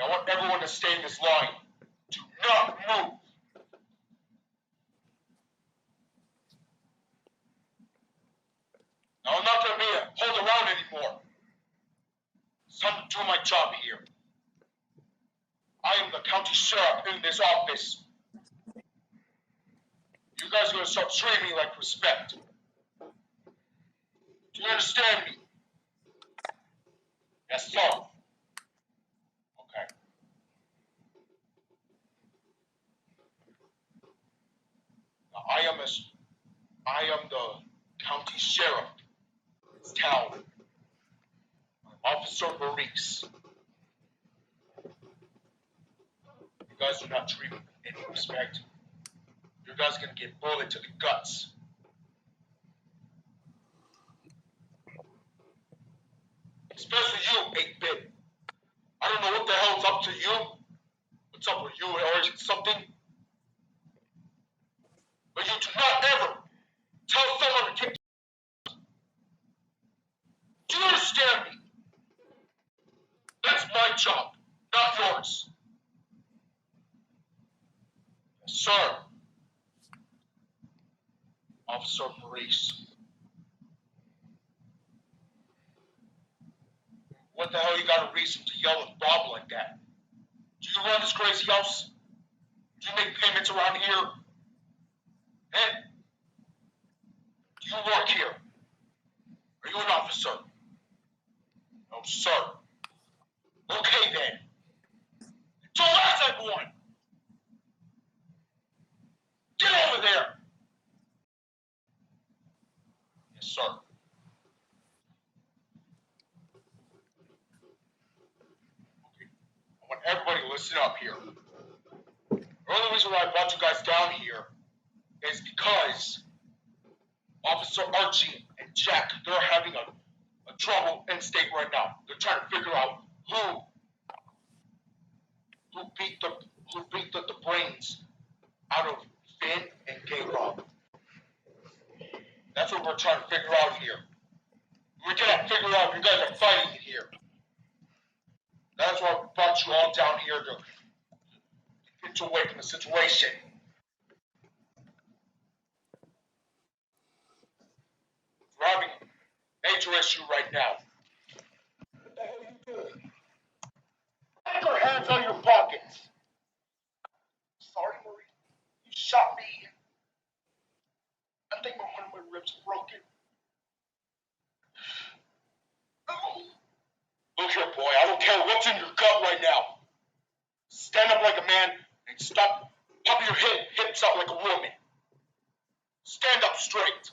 I want everyone to stay in this line. Do not move. Now I'm not going to be hold around anymore. It's time to do my job here. I am the county sheriff in this office. You guys are going to start treating me like respect. Do you understand me? Yes, sir. Okay. Now I am the county sheriff in this town. I'm Officer Maurice. You guys do not treat me with any respect. You guys are going to get bullied to the guts. Especially you, 8-Bit. I don't know what the hell's up to you. What's up with you or something? But you do not ever tell someone to keep. Do you understand me? That's my job, not yours. Yes, sir. Officer Maurice. What the hell you got a reason to yell at Bob like that? Do you run this crazy house? Do you make payments around here? Eh? Do you work here? Are you an officer? No, sir. Okay then. So that's everyone. Get over there. Yes, sir. Okay. I want listen up here. The only reason why I brought you guys down here is because Officer Archie and Jack, they're having a trouble in state right now. They're trying to figure out who beat the brains out of Finn and K-Rob. That's what we're trying to figure out here. We cannot figure out if you guys are fighting here. That's why I brought you all down here to get you away from the situation. We're having a major issue right now. What the hell are you doing? Take your hands out of your pockets. Sorry, Marie. You shot me. I think one of my ribs broken. Look here, boy. I don't care what's in your gut right now. Stand up like a man and stop pumping your hips out like a woman. Stand up straight.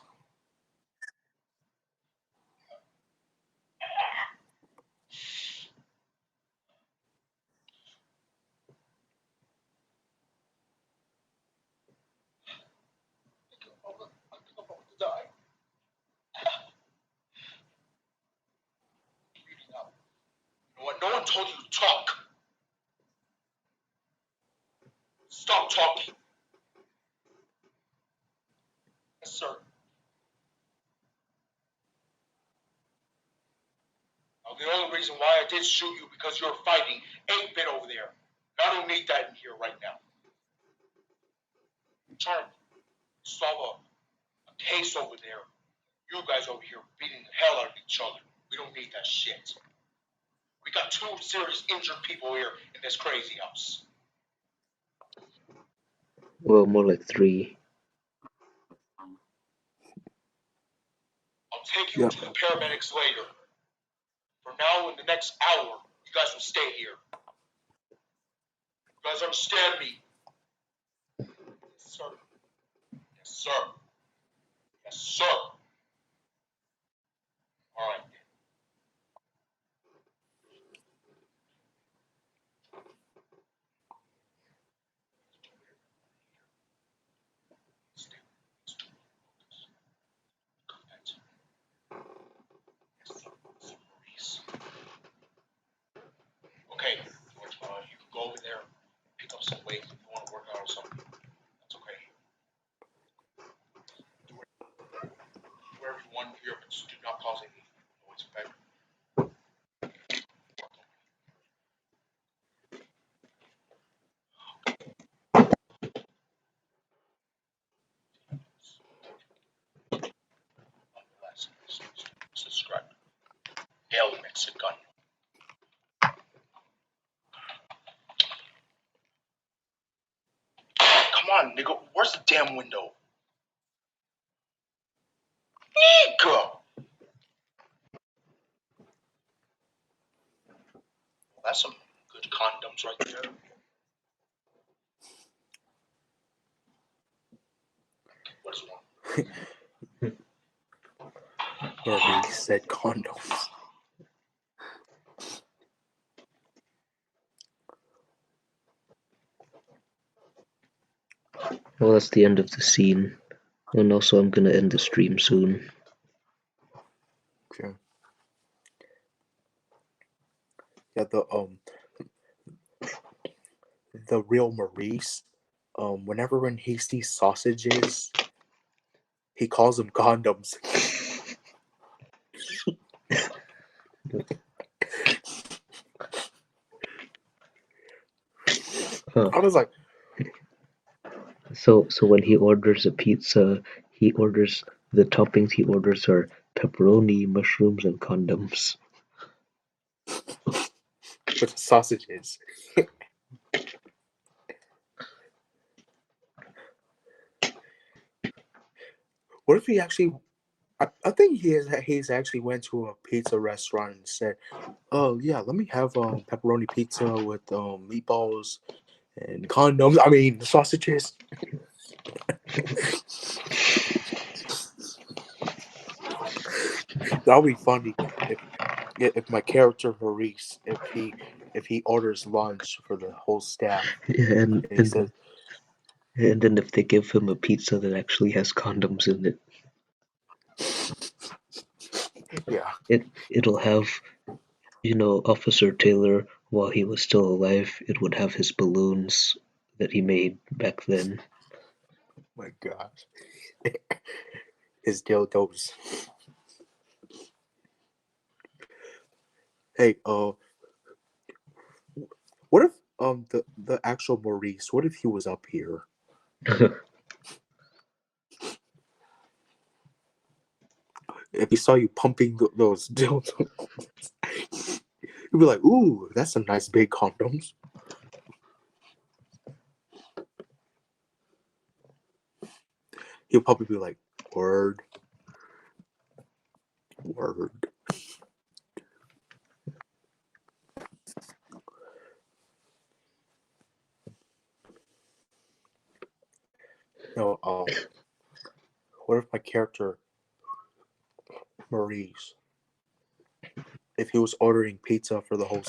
I think I'm about to die. You know what? No one told you to talk. Stop talking. Yes, sir. Now, the only reason why I did shoot you because you're fighting 8-bit over there. I don't need that in here right now. I'm trying to solve a case over there. You guys over here beating the hell out of each other. We don't need that shit. We got 2 serious injured people here in this crazy house. Well, more like 3. I'll take you to the paramedics later. For now, in the next hour, you guys will stay here. You guys understand me? Yes, sir. Yes, sir. Yes, sir. All right. Okay, you can go over there, pick up some weight if you want to work out or something. That's okay. Do whatever you want here, but just do not cause any noise, okay? Subscribe. Daily Mexican. Come on, nigga. Where's the damn window? Nigga! That's some good condoms right there. What is wrong? Yeah, they said condoms. Well, that's the end of the scene. And also, I'm gonna end the stream soon. Okay. Yeah, the real Maurice, whenever when he sees sausages, he calls them condoms. I was like, So when he orders a pizza, he orders the toppings he orders are pepperoni, mushrooms, and condoms. with sausages. What if he actually? I think he's actually went to a pizza restaurant and said, "Oh yeah, let me have pepperoni pizza with meatballs and condoms. I mean sausages." That would be funny if my character Maurice, if if he orders lunch for the whole staff, Yeah, and he says, and then if they give him a pizza that actually has condoms in it, yeah, it'll have, Officer Taylor, while he was still alive, it would have his balloons that he made back then. my gosh, his dildos. Hey, what if the actual Maurice? What if he was up here? If he saw you pumping those dildos, he'd be like, "Ooh, that's some nice big condoms." He'll probably be like, "Word, word." No, what if my character Maurice, if he was ordering pizza for the whole,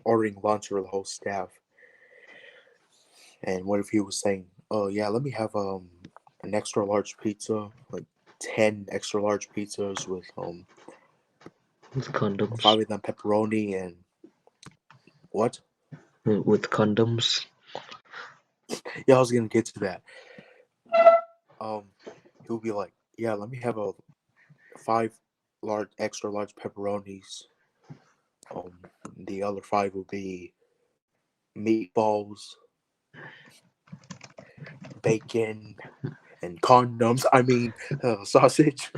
ordering lunch for the whole staff, and what if he was saying, "Oh yeah, let me have an extra large pizza, like 10 extra large pizzas with condoms. 5 of them pepperoni and what?" With condoms. Yeah, I was gonna get to that. He'll be like, "Yeah, let me have a 5 extra large pepperonis. The other 5 will be meatballs, bacon, and condoms. I mean, sausage."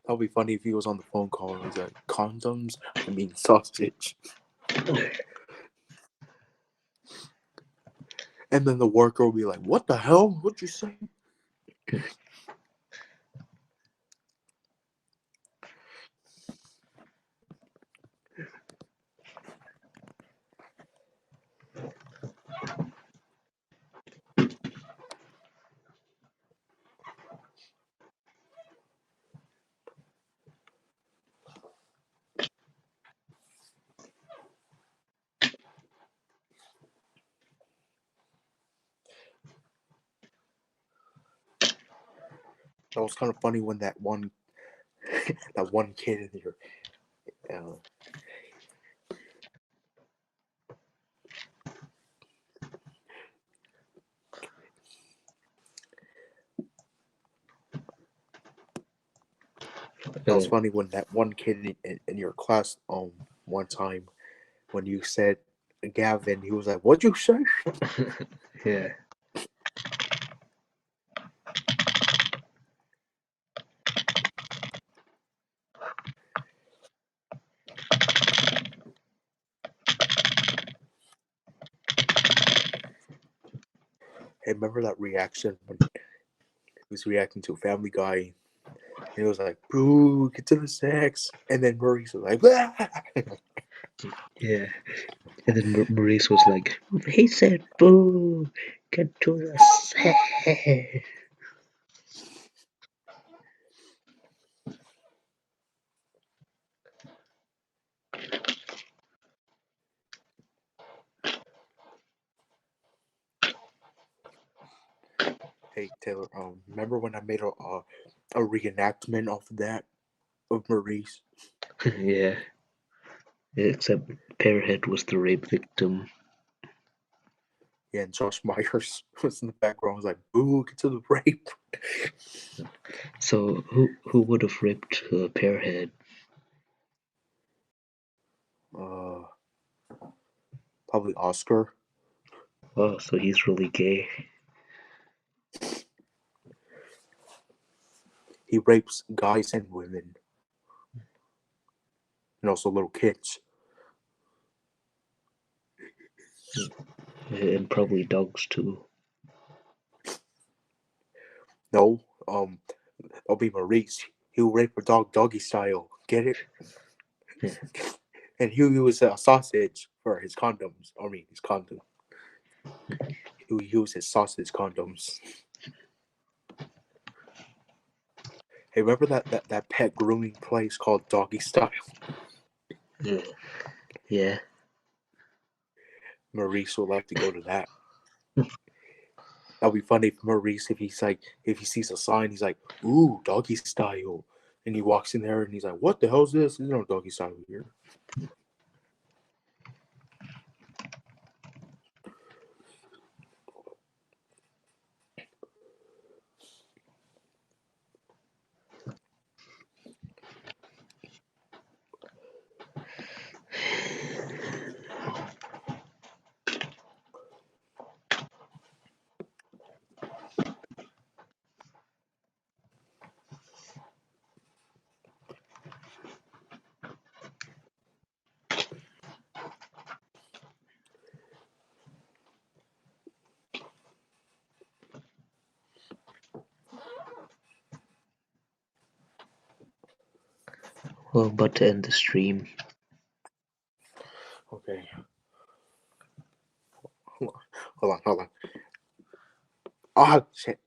That'll be funny if he was on the phone call and he's like, "Condoms? I mean sausage." And then the worker will be like, "What the hell? What'd you say?" That was kind of funny when that one kid in here. That was funny when that one kid in your class one time when you said Gavin, he was like, "What'd you say?" Yeah. Hey, remember that reaction when he was reacting to Family Guy? And he was like, "Boo, get to the sex." And then Maurice was like, "Blah!" Yeah. And then Maurice was like, "He said, boo, get to the set." Hey, Taylor, remember when I made a reenactment of that, of Maurice? Yeah. Except Pearhead was the rape victim. Yeah, and Josh Myers was in the background, was like, "Boo, get to the rape." So who would have raped Pearhead? Probably Oscar. Oh, so he's really gay. He rapes guys and women. And also little kids. And probably dogs too. No, that'll be Maurice. He'll rape a dog doggy style. Get it? And he'll use a sausage for his condoms. I mean, his condom. He'll use his sausage condoms. Hey, remember that pet grooming place called Doggy Style? Yeah. Maurice would like to go to that. That'll be funny for Maurice if he sees a sign, he's like, "Ooh, doggy style," and he walks in there and he's like, "What the hell's this? There's no doggy style here." Well, about to end the stream. Okay. Hold on. Ah, shit.